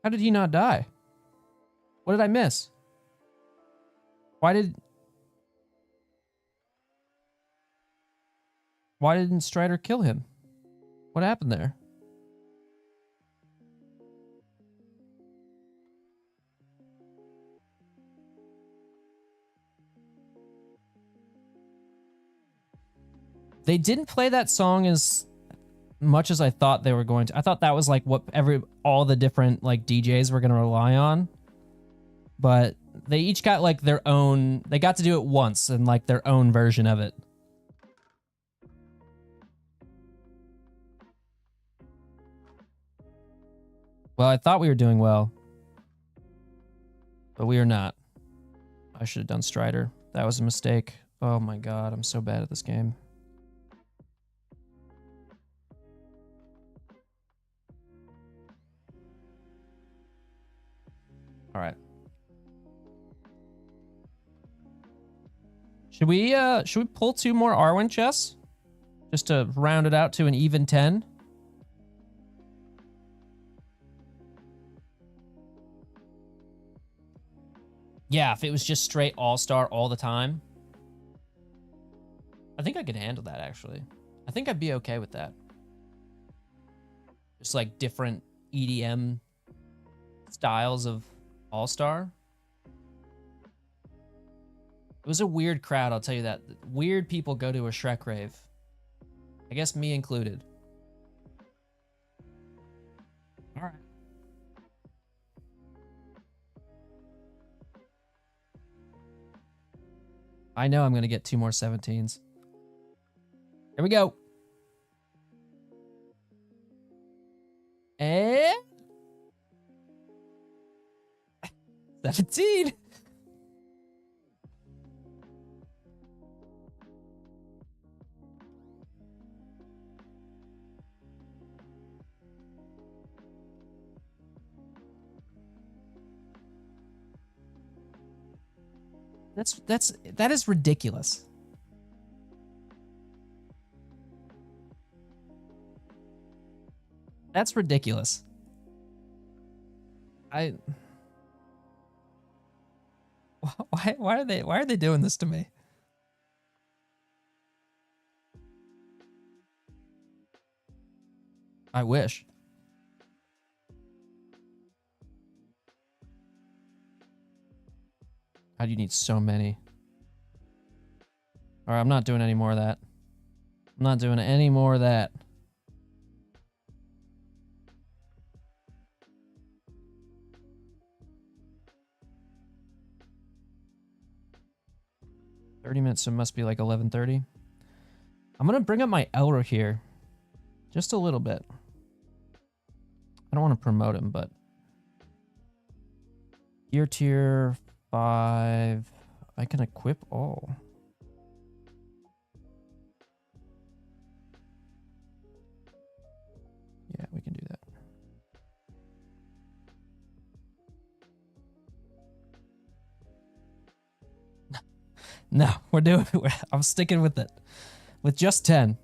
Speaker 1: How did he not die? What did I miss? Why didn't Strider kill him? What happened there? They didn't play that song as much as I thought they were going to. I thought that was like what all the different like DJs were going to rely on. But they each got like their own, they got to do it once and like their own version of it. Well, I thought we were doing well, but we are not. I should have done Strider. That was a mistake. Oh my God, I'm so bad at this game. All right. Should we pull 2 more Arwen chests? Just to round it out to an even 10? Yeah, if it was just straight all-star all the time. I think I could handle that, actually. I think I'd be okay with that. Just like different EDM styles of all-star. It was a weird crowd, I'll tell you that. Weird people go to a Shrek rave. I guess me included. All right. I know I'm going to get 2 more 17s. Here we go. And 17. That is ridiculous. That's ridiculous. Why are they doing this to me? I wish. God, you need so many. All right, I'm not doing any more of that. I'm not doing any more of that. $30, so it must be like 11:30. I'm gonna bring up my Elra here, just a little bit. I don't want to promote him, but tier 5. I can equip all. Yeah, we can do that. No, I'm sticking with it. With just 10.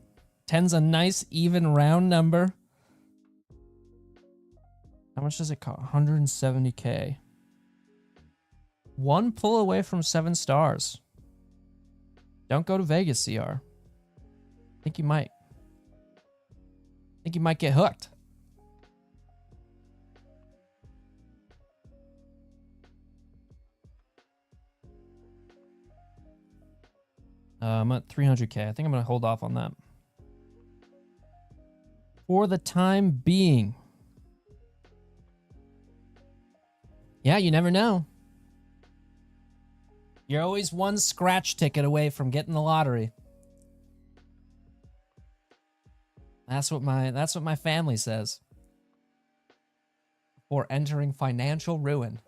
Speaker 1: 10's a nice, even, round number. How much does it cost? 170k. One pull away from 7 stars. Don't go to Vegas, CR. I think you might. I think you might get hooked. I'm at 300k. I think I'm going to hold off on that. For the time being. Yeah, you never know. You're always one scratch ticket away from getting the lottery. That's what my family says. Before entering financial ruin.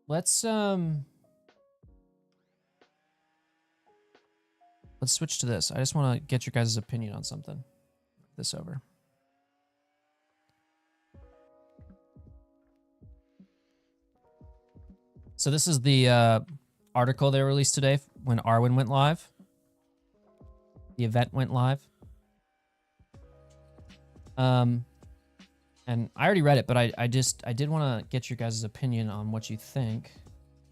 Speaker 1: Let's switch to this. I just want to get your guys' opinion on something. Move this over. So this is the article they released today when Arwen went live. The event went live. And I already read it, but I did want to get your guys' opinion on what you think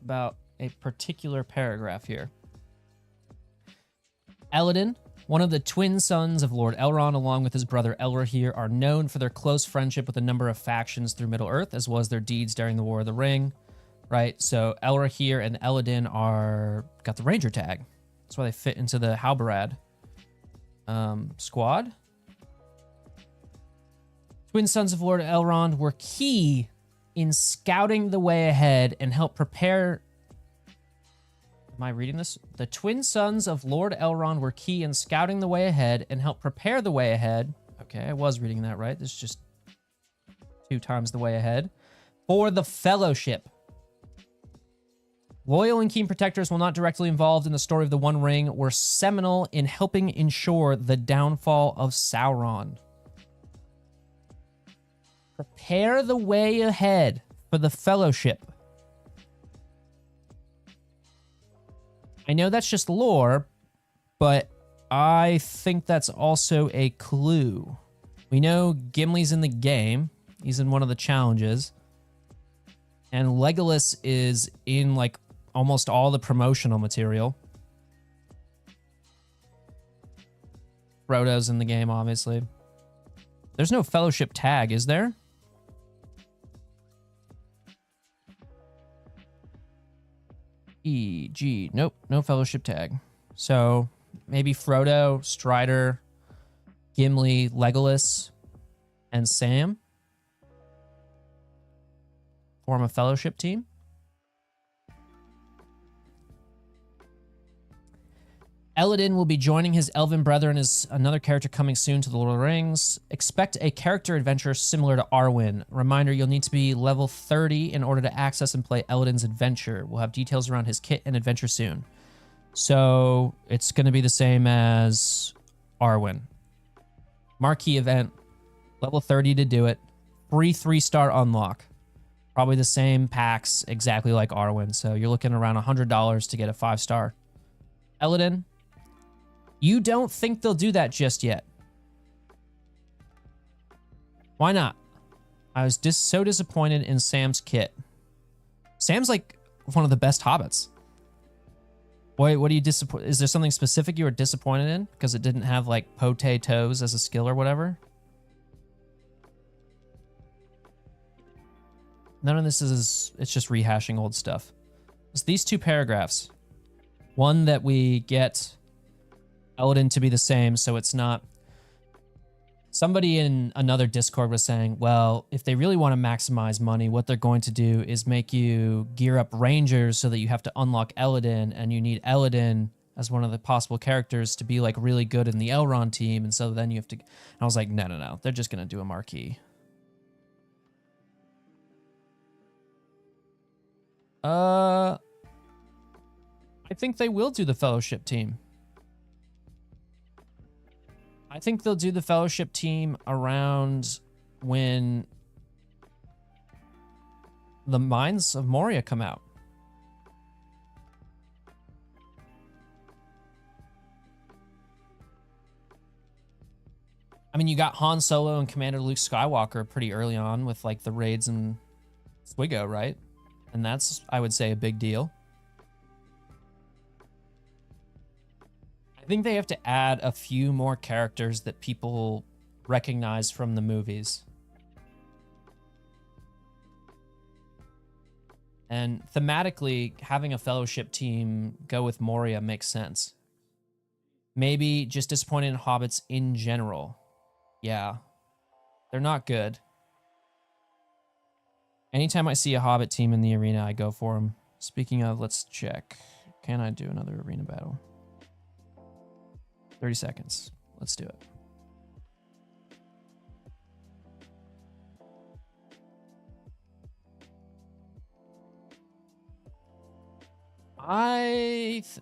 Speaker 1: about a particular paragraph here. Eladin, one of the twin sons of Lord Elrond, along with his brother Elrohir, are known for their close friendship with a number of factions through Middle-earth, as well as their deeds during the War of the Ring. Right, so Elrohir and Eladin got the Ranger tag. That's why they fit into the Halbarad squad. Twin sons of Lord Elrond were key in scouting the way ahead and helped prepare... Am I reading this? The twin sons of Lord Elrond were key in scouting the way ahead and helped prepare the way ahead. Okay, I was reading that right. This is just 2 times the way ahead. For the Fellowship. Loyal and keen protectors, while not directly involved in the story of the One Ring, were seminal in helping ensure the downfall of Sauron. Prepare the way ahead for the Fellowship. I know that's just lore, but I think that's also a clue. We know Gimli's in the game. He's in one of the challenges. And Legolas is in, like, almost all the promotional material. Frodo's in the game, obviously. There's no Fellowship tag, is there? E.G. Nope, no Fellowship tag. So maybe Frodo, Strider, Gimli, Legolas, and Sam form a Fellowship team. Eladin will be joining his elven brother and is another character coming soon to the Lord of the Rings. Expect a character adventure similar to Arwen. Reminder, you'll need to be level 30 in order to access and play Eladin's adventure. We'll have details around his kit and adventure soon. So it's going to be the same as Arwen. Marquee event, level 30 to do it. Free 3-star unlock. Probably the same packs, exactly like Arwen. So you're looking around $100 to get a 5-star. Eladin, you don't think they'll do that just yet. Why not? I was so disappointed in Sam's kit. Sam's like one of the best hobbits. Wait, what are you disappointed? Is there something specific you were disappointed in? Because it didn't have like potatoes as a skill or whatever? None of this is, it's just rehashing old stuff. It's these two paragraphs. One that we get Eladin to be the same, so it's not. Somebody in another Discord was saying, well, if they really want to maximize money, what they're going to do is make you gear up Rangers so that you have to unlock Eladin, and you need Eladin as one of the possible characters to be like really good in the Elrond team, and so then you have to. I was like, no, they're just gonna do a marquee. I think they will do the Fellowship team. I think they'll do the Fellowship team around when the Mines of Moria come out. I mean, you got Han Solo and Commander Luke Skywalker pretty early on with like the raids in Swigo, right? And that's, I would say, a big deal. I think they have to add a few more characters that people recognize from the movies. And thematically, having a Fellowship team go with Moria makes sense. Maybe just disappointed in Hobbits in general. Yeah. They're not good. Anytime I see a Hobbit team in the arena, I go for them. Speaking of, let's check. Can I do another arena battle? 30 seconds. Let's do it.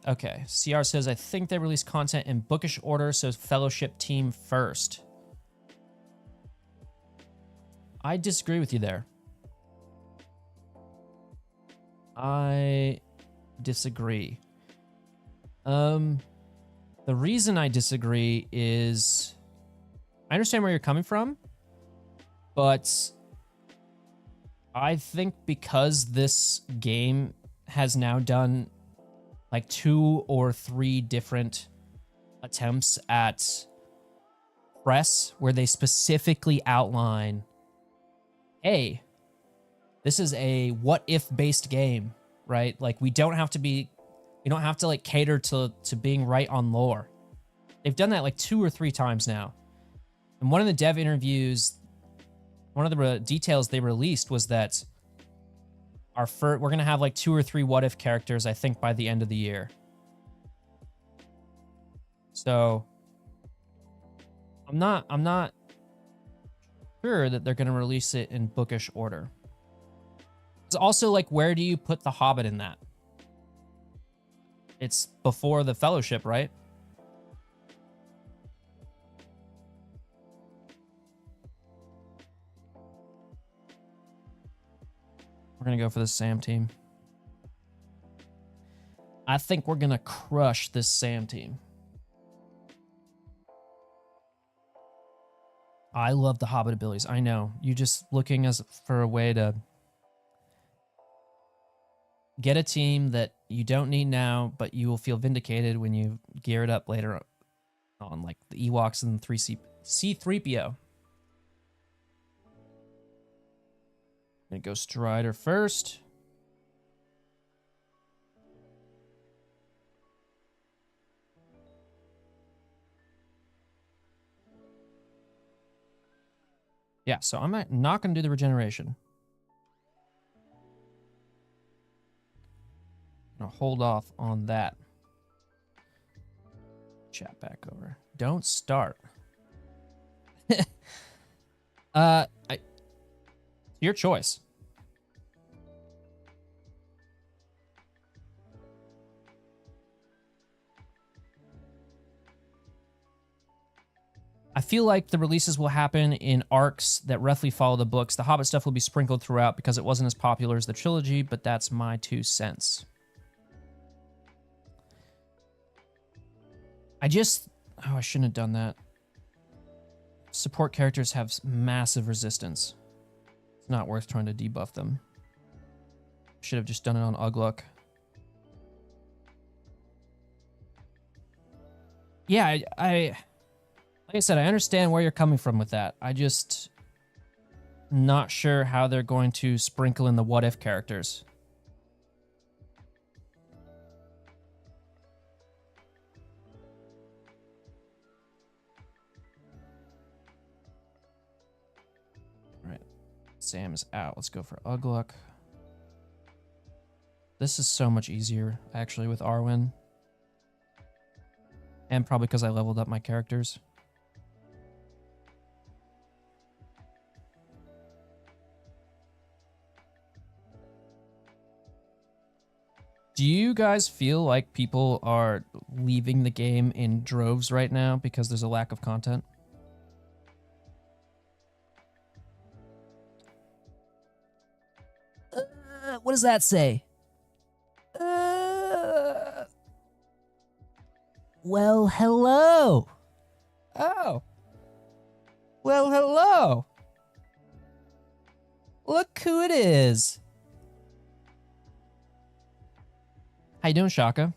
Speaker 1: Okay. CR says, I think they release content in bookish order, so Fellowship team first. I disagree with you there. I disagree. The reason I disagree is I understand where you're coming from, but I think because this game has now done like 2 or 3 different attempts at press where they specifically outline, hey, this is a what if based game, right? Like we don't have to like cater to being right on lore. They've done that like 2 or 3 times now. And one of the dev interviews, one of the details they released was that we're going to have like 2 or 3 what if characters, I think, by the end of the year. So I'm not sure that they're going to release it in bookish order. It's also like, where do you put the Hobbit in that? It's before the Fellowship, right? We're going to go for the Sam team. I think we're going to crush this Sam team. I love the Hobbit abilities. I know. You just looking for a way to get a team that you don't need now, but you will feel vindicated when you gear it up later on, like the Ewoks and 3C3PO. Gonna go Strider first. Yeah, so I'm not gonna do the regeneration. I'm gonna hold off on that. Chat back over. Don't start. Your choice. I feel like the releases will happen in arcs that roughly follow the books. The Hobbit stuff will be sprinkled throughout because it wasn't as popular as the trilogy, but that's my 2 cents. I shouldn't have done that. Support characters have massive resistance. It's not worth trying to debuff them. Should have just done it on Ugluk. Yeah, like I said, I understand where you're coming from with that. I just not sure how they're going to sprinkle in the what if characters. All right, Sam is out. Let's go for Ugluk. This is so much easier, actually, with Arwen. And probably because I leveled up my characters. Do you guys feel like people are leaving the game in droves right now because there's a lack of content? What does that say? Well, hello. Oh. Well, hello. Look who it is. How you doing, Shaka?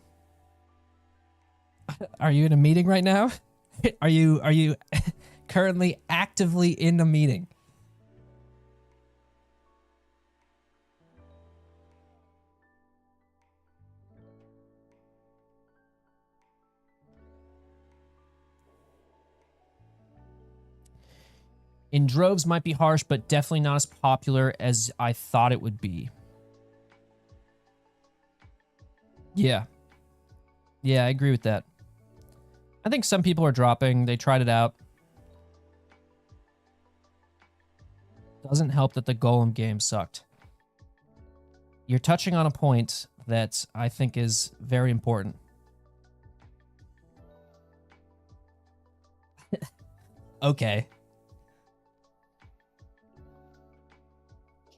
Speaker 1: Are you in a meeting right now? Are you currently actively in a meeting? In droves might be harsh, but definitely not as popular as I thought it would be. Yeah. Yeah, I agree with that. I think some people are dropping. They tried it out. Doesn't help that the Golem game sucked. You're touching on a point that I think is very important. Okay.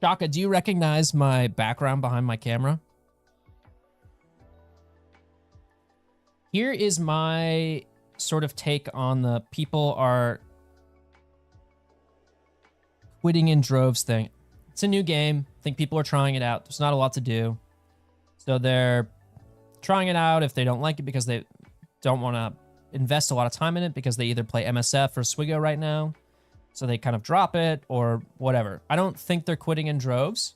Speaker 1: Shaka, do you recognize my background behind my camera? Here is my sort of take on the people are quitting in droves thing. It's a new game. I think people are trying it out. There's not a lot to do. So they're trying it out if they don't like it because they don't want to invest a lot of time in it because they either play MSF or Swigo right now. So they kind of drop it or whatever. I don't think they're quitting in droves,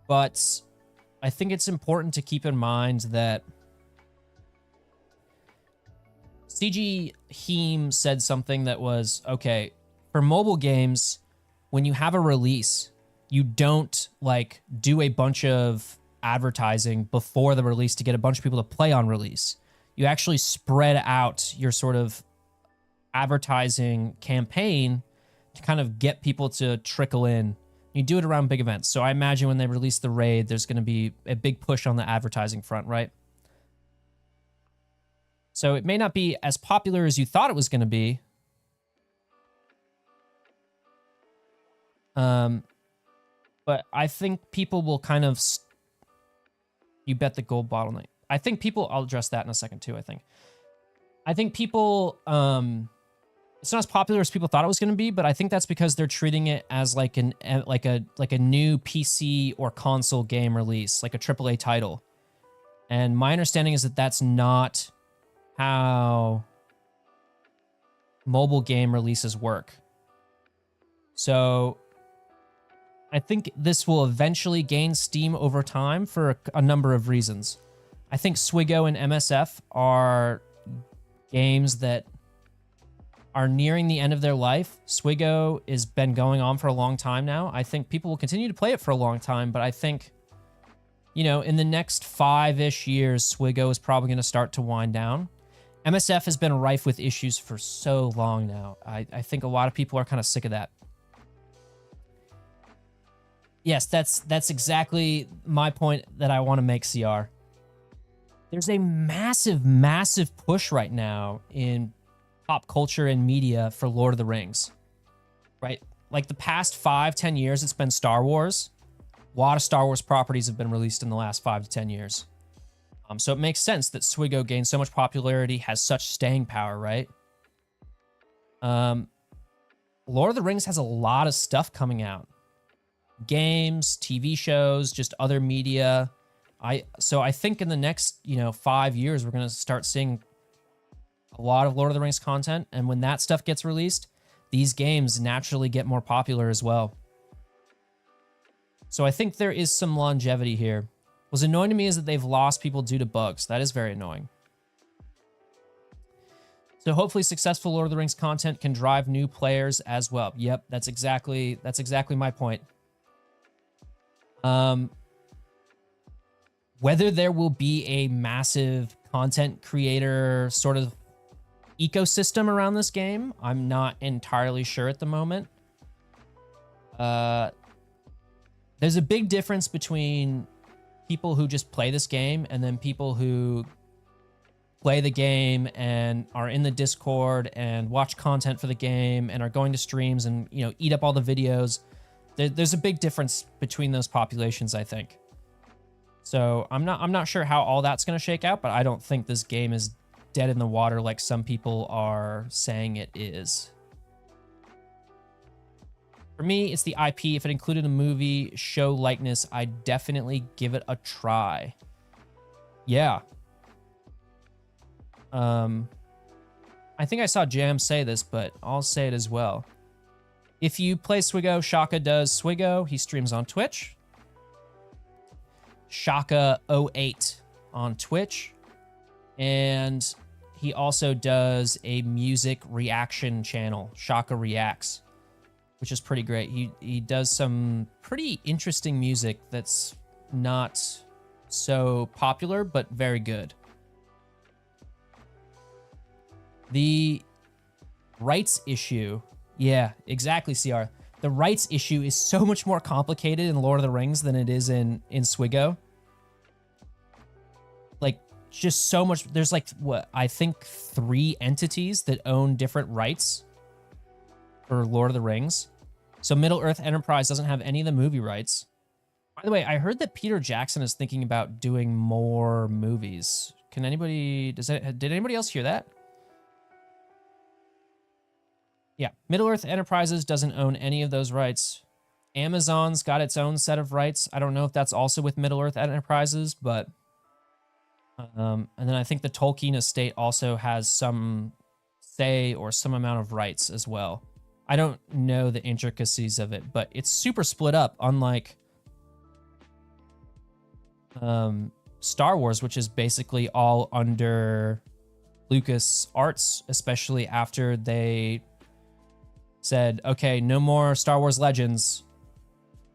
Speaker 1: but I think it's important to keep in mind that CG Heem said something that was, okay, for mobile games, when you have a release, you don't like do a bunch of advertising before the release to get a bunch of people to play on release. You actually spread out your sort of advertising campaign to kind of get people to trickle in. You do it around big events. So I imagine when they release the raid, there's going to be a big push on the advertising front, right? So it may not be as popular as you thought it was going to be. But I think people will kind of... You bet the gold bottleneck. I think people... I'll address that in a second too, I think people... It's not as popular as people thought it was going to be, but I think that's because they're treating it as like a new PC or console game release, like a AAA title. And my understanding is that that's not how mobile game releases work. So I think this will eventually gain steam over time for a number of reasons. I think Swigo and MSF are games that are nearing the end of their life. Swigo has been going on for a long time now. I think people will continue to play it for a long time, but I think, you know, in the next 5-ish years, Swigo is probably going to start to wind down. MSF has been rife with issues for so long now. I think a lot of people are kind of sick of that. Yes, that's exactly my point that I want to make, CR. There's a massive, massive push right now in pop culture and media for Lord of the Rings, right? Like the past 5-10 years, it's been Star Wars. A lot of Star Wars properties have been released in the last 5 to 10 years. So it makes sense that Swigo gained so much popularity, has such staying power, right? Lord of the Rings has a lot of stuff coming out. Games, TV shows, just other media. So I think in the next, 5 years, we're going to start seeing a lot of Lord of the Rings content. And when that stuff gets released, these games naturally get more popular as well. So I think there is some longevity here. What's annoying to me is that they've lost people due to bugs. That is very annoying. So hopefully successful Lord of the Rings content can drive new players as well. Yep, that's exactly my point. Whether there will be a massive content creator sort of ecosystem around this game, I'm not entirely sure at the moment. There's a big difference between people who just play this game and then people who play the game and are in the Discord and watch content for the game and are going to streams and, eat up all the videos. There's a big difference between those populations, I think. So I'm not sure how all that's going to shake out, but I don't think this game is dead in the water like some people are saying it is. For me, it's the IP. If it included a movie show likeness, I'd definitely give it a try. Yeah. I think I saw Jam say this, but I'll say it as well. If you play Swigo, Shaka does Swigo. He streams on Twitch. Shaka08 on Twitch. And he also does a music reaction channel, Shaka Reacts, which is pretty great. He does some pretty interesting music that's not so popular, but very good. The rights issue. Yeah, exactly, CR. The rights issue is so much more complicated in Lord of the Rings than it is in Swigo. Like, just so much. There's like, what, I think 3 entities that own different rights for Lord of the Rings. So Middle-earth Enterprise doesn't have any of the movie rights. By the way, I heard that Peter Jackson is thinking about doing more movies. Did anybody else hear that? Yeah, Middle-earth Enterprises doesn't own any of those rights. Amazon's got its own set of rights. I don't know if that's also with Middle-earth Enterprises, but... and then I think the Tolkien estate also has some say or some amount of rights as well. I don't know the intricacies of it, but it's super split up, unlike Star Wars, which is basically all under Lucas Arts, especially after they said, okay, no more Star Wars Legends.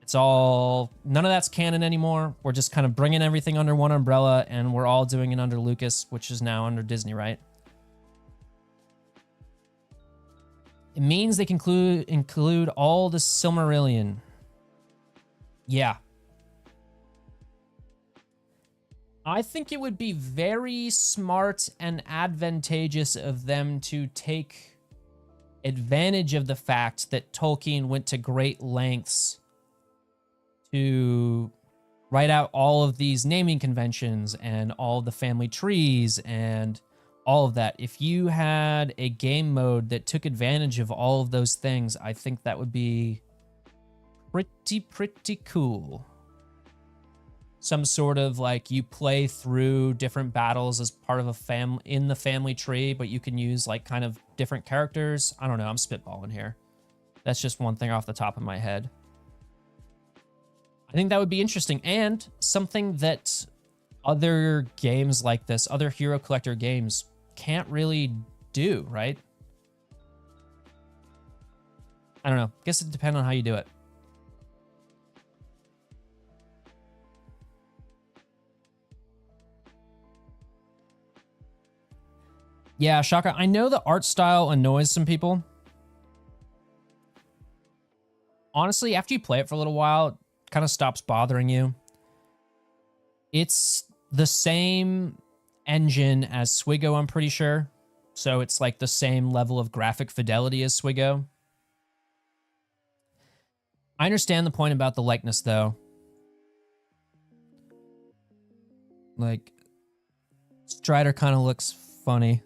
Speaker 1: It's all, none of that's canon anymore. We're just kind of bringing everything under one umbrella, and we're all doing it under Lucas, which is now under Disney, right? It means they can include all the Silmarillion. Yeah. I think it would be very smart and advantageous of them to take advantage of the fact that Tolkien went to great lengths to write out all of these naming conventions and all the family trees and all of that. If you had a game mode that took advantage of all of those things, I think that would be pretty cool. Some sort of like you play through different battles as part of a in the family tree, but you can use like kind of different characters. I don't know. I'm spitballing here. That's just one thing off the top of my head. I think that would be interesting and something that other games like this, other hero collector games, can't really do, right? I don't know. Guess it depends on how you do it. Yeah, Shaka, I know the art style annoys some people. Honestly, after you play it for a little while, it kind of stops bothering you. It's the same engine as Swigo, I'm pretty sure. So it's like the same level of graphic fidelity as Swigo. I understand the point about the likeness, though. Like, Strider kind of looks funny.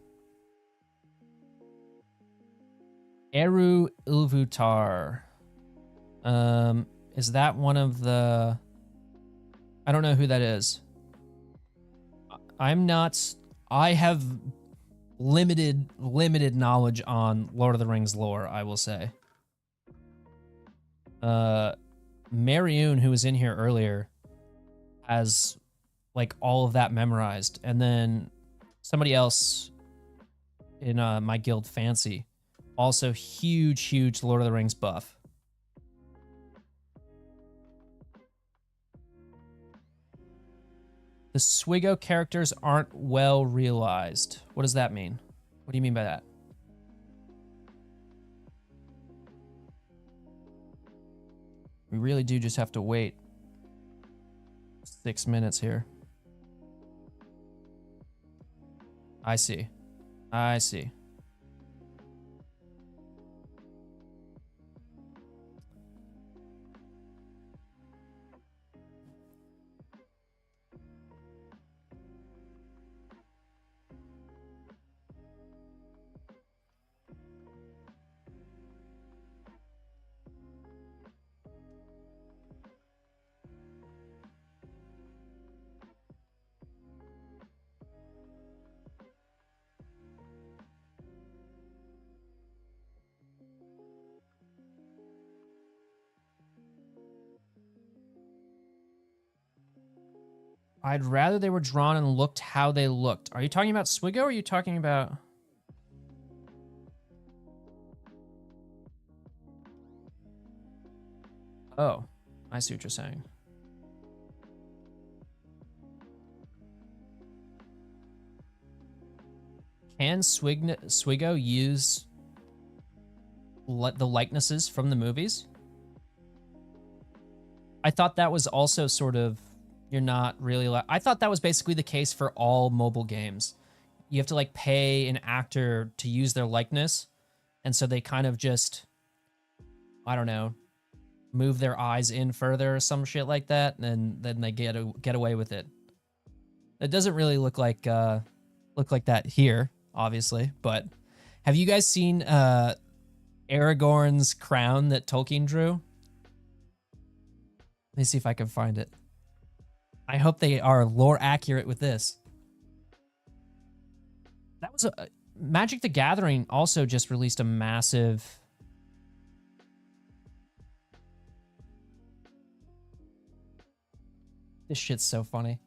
Speaker 1: Eru Ilvutar. Is that one of the... I don't know who that is. I'm not... I have limited knowledge on Lord of the Rings lore, I will say. Mariune, who was in here earlier, has like all of that memorized. And then somebody else in my guild, Fancy, also huge Lord of the Rings buff. The Swigo characters aren't well realized. What does that mean? What do you mean by that? We really do just have to wait 6 minutes here. I see. I see. I'd rather they were drawn and looked how they looked. Are you talking about Swigo or are you talking about... Oh, I see what you're saying. Can Swigo use the likenesses from the movies? I thought that was also sort of... You're not really... I thought that was basically the case for all mobile games. You have to like pay an actor to use their likeness. And so they kind of just, I don't know, move their eyes in further or some shit like that. And then they get away with it. It doesn't really look like that here, obviously. But have you guys seen Aragorn's crown that Tolkien drew? Let me see if I can find it. I hope they are lore accurate with this. That was Magic the Gathering also just released a massive... This shit's so funny.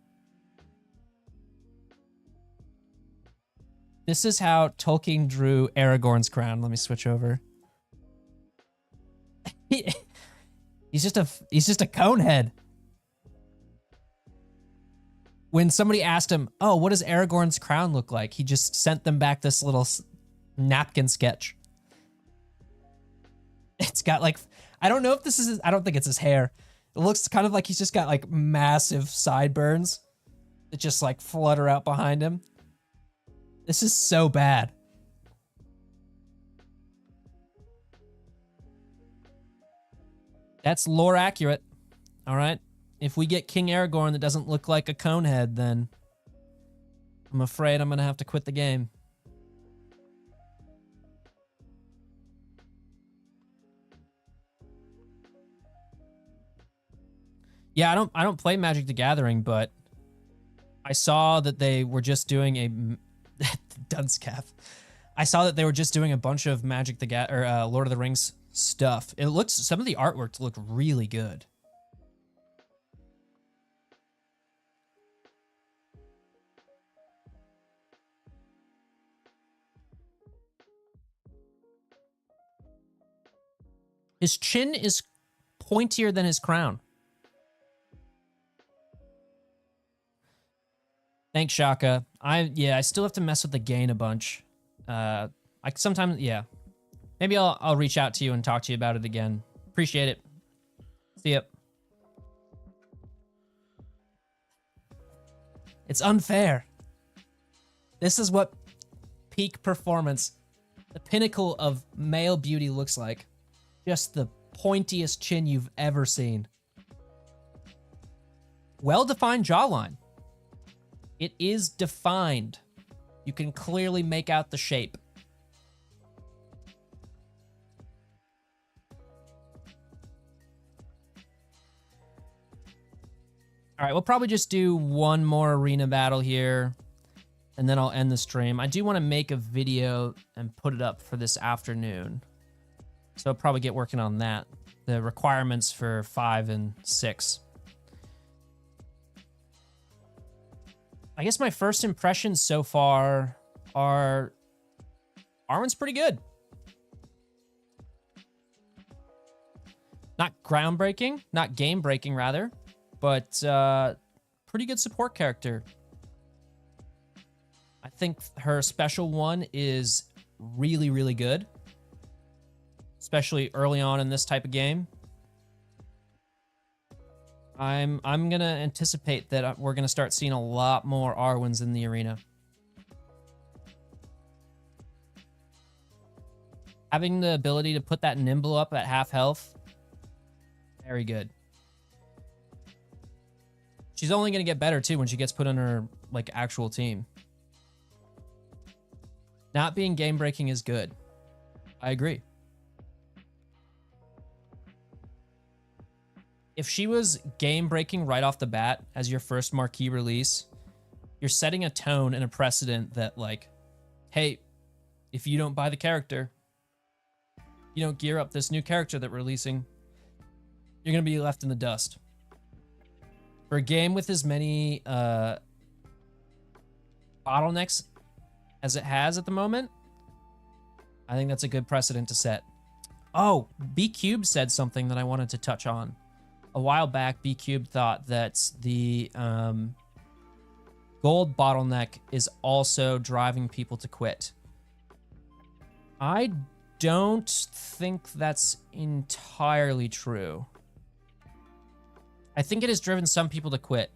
Speaker 1: This is how Tolkien drew Aragorn's crown. Let me switch over. He's just a cone head. When somebody asked him, oh, what does Aragorn's crown look like? He just sent them back this little napkin sketch. It's got like, I don't know if this is, I don't think it's his hair. It looks kind of like he's just got like massive sideburns that just like flutter out behind him. This is so bad. That's lore accurate. All right. If we get King Aragorn that doesn't look like a cone head, then I'm afraid I'm going to have to quit the game. Yeah, I don't play Magic the Gathering, but I saw that they were just doing a Dunscap. I saw that they were just doing a bunch of Magic the Lord of the Rings stuff. It looks, some of the artwork looked really good. His chin is pointier than his crown. Thanks, Shaka. I still have to mess with the gain a bunch. I sometimes, yeah. Maybe I'll reach out to you and talk to you about it again. Appreciate it. See ya. It's unfair. This is what peak performance, the pinnacle of male beauty looks like. Just the pointiest chin you've ever seen. Well-defined jawline. It is defined. You can clearly make out the shape. All right, we'll probably just do one more arena battle here, and then I'll end the stream. I do want to make a video and put it up for this afternoon, so I'll probably get working on that. The requirements for 5 and 6. I guess my first impressions so far are Arwen's pretty good. Not groundbreaking, not game-breaking, rather. But pretty good support character. I think her special one is really, really good. Especially early on in this type of game. I'm gonna anticipate that we're gonna start seeing a lot more Arwens in the arena. Having the ability to put that nimble up at half health, very good. She's only going to get better, too, when she gets put on her, like, actual team. Not being game-breaking is good. I agree. If she was game-breaking right off the bat as your first marquee release, you're setting a tone and a precedent that, like, hey, if you don't buy the character, you don't gear up this new character that we're releasing, you're going to be left in the dust. For a game with as many bottlenecks as it has at the moment, I think that's a good precedent to set. Oh, B-Cubed said something that I wanted to touch on. A while back, B-Cubed thought that the gold bottleneck is also driving people to quit. I don't think that's entirely true. I think it has driven some people to quit.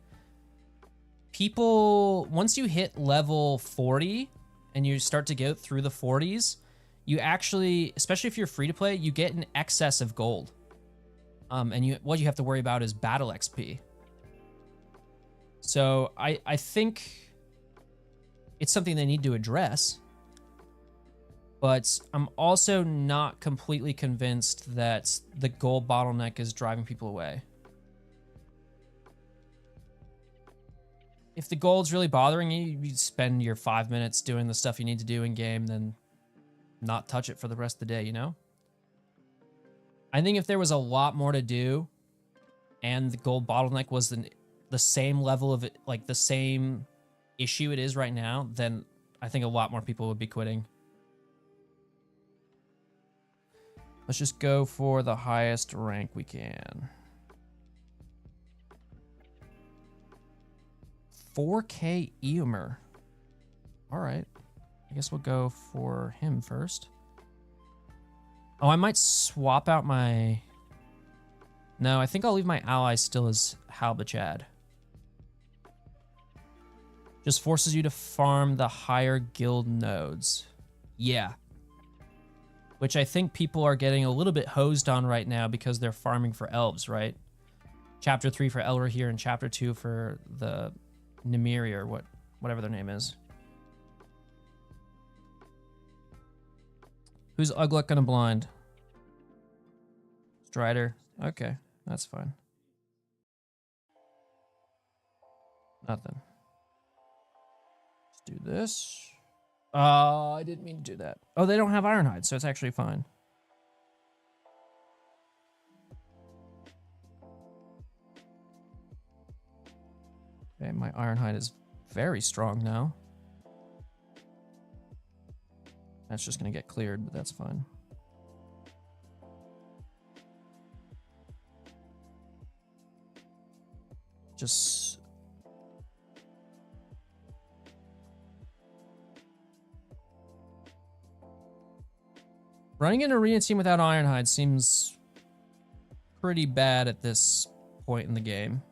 Speaker 1: People, once you hit level 40 and you start to go through the 40s, you actually, especially if you're free to play, you get an excess of gold. And what you have to worry about is battle XP. So I think it's something they need to address. But I'm also not completely convinced that the gold bottleneck is driving people away. If the gold's really bothering you, you spend your 5 minutes doing the stuff you need to do in game, then not touch it for the rest of the day, you know? I think if there was a lot more to do and the gold bottleneck was the same level of it, like the same issue it is right now, then I think a lot more people would be quitting. Let's just go for the highest rank we can. 4K Eomer. All right. I guess we'll go for him first. Oh, I might swap out my... No, I think I'll leave my ally still as Halbachad. Just forces you to farm the higher guild nodes. Yeah. Which I think people are getting a little bit hosed on right now because they're farming for elves, right? Chapter 3 for Elrahir and Chapter 2 for the Nimiri or whatever their name is. Who's Ugluck gonna blind? Strider. Okay, that's fine. Nothing. Let's do this. Oh, I didn't mean to do that. Oh, they don't have Ironhide, so it's actually fine. Okay, my Ironhide is very strong now. That's just gonna get cleared, but that's fine. Just... running an arena team without Ironhide seems pretty bad at this point in the game.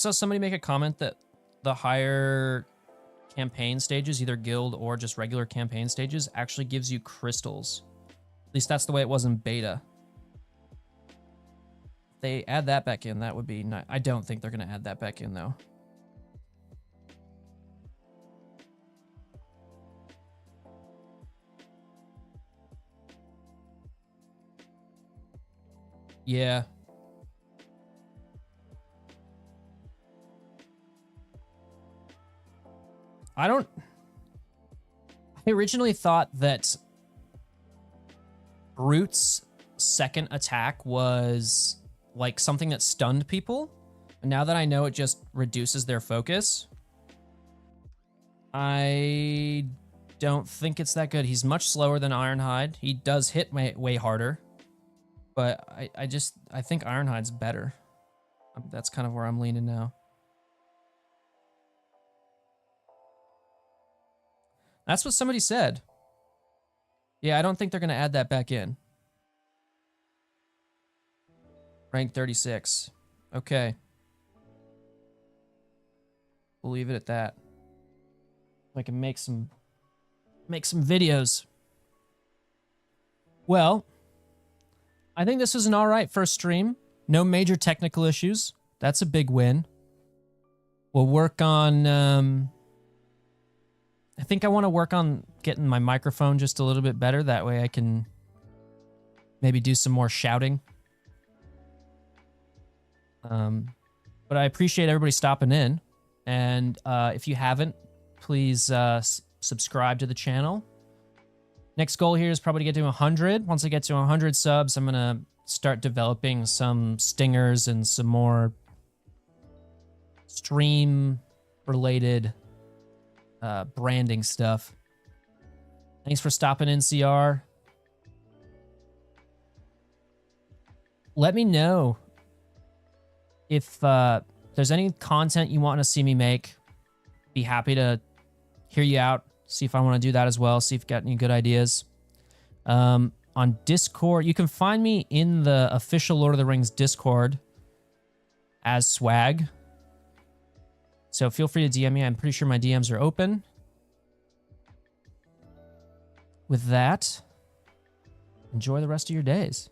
Speaker 1: saw somebody make a comment that the higher campaign stages, either guild or just regular campaign stages, actually gives you crystals. At least that's the way it was in beta. If they add that back in, that would be nice. I don't think they're going to add that back in, though. Yeah. I originally thought that Brute's second attack was like something that stunned people. And now that I know it just reduces their focus, I don't think it's that good. He's much slower than Ironhide. He does hit way harder, but I think Ironhide's better. That's kind of where I'm leaning now. That's what somebody said. Yeah, I don't think they're going to add that back in. Rank 36. Okay. We'll leave it at that. I can make some videos. Well, I think this was an all right first stream. No major technical issues. That's a big win. We'll work on... I think I want to work on getting my microphone just a little bit better. That way I can maybe do some more shouting. But I appreciate everybody stopping in. And if you haven't, please subscribe to the channel. Next goal here is probably to get to 100. Once I get to 100 subs, I'm going to start developing some stingers and some more stream-related branding stuff. Thanks for stopping in, CR. Let me know if there's any content you want to see me make. Be happy to hear you out. See if I want to do that as well. See if you've got any good ideas. On Discord, you can find me in the official Lord of the Rings Discord as Swag. So feel free to DM me. I'm pretty sure my DMs are open. With that, enjoy the rest of your days.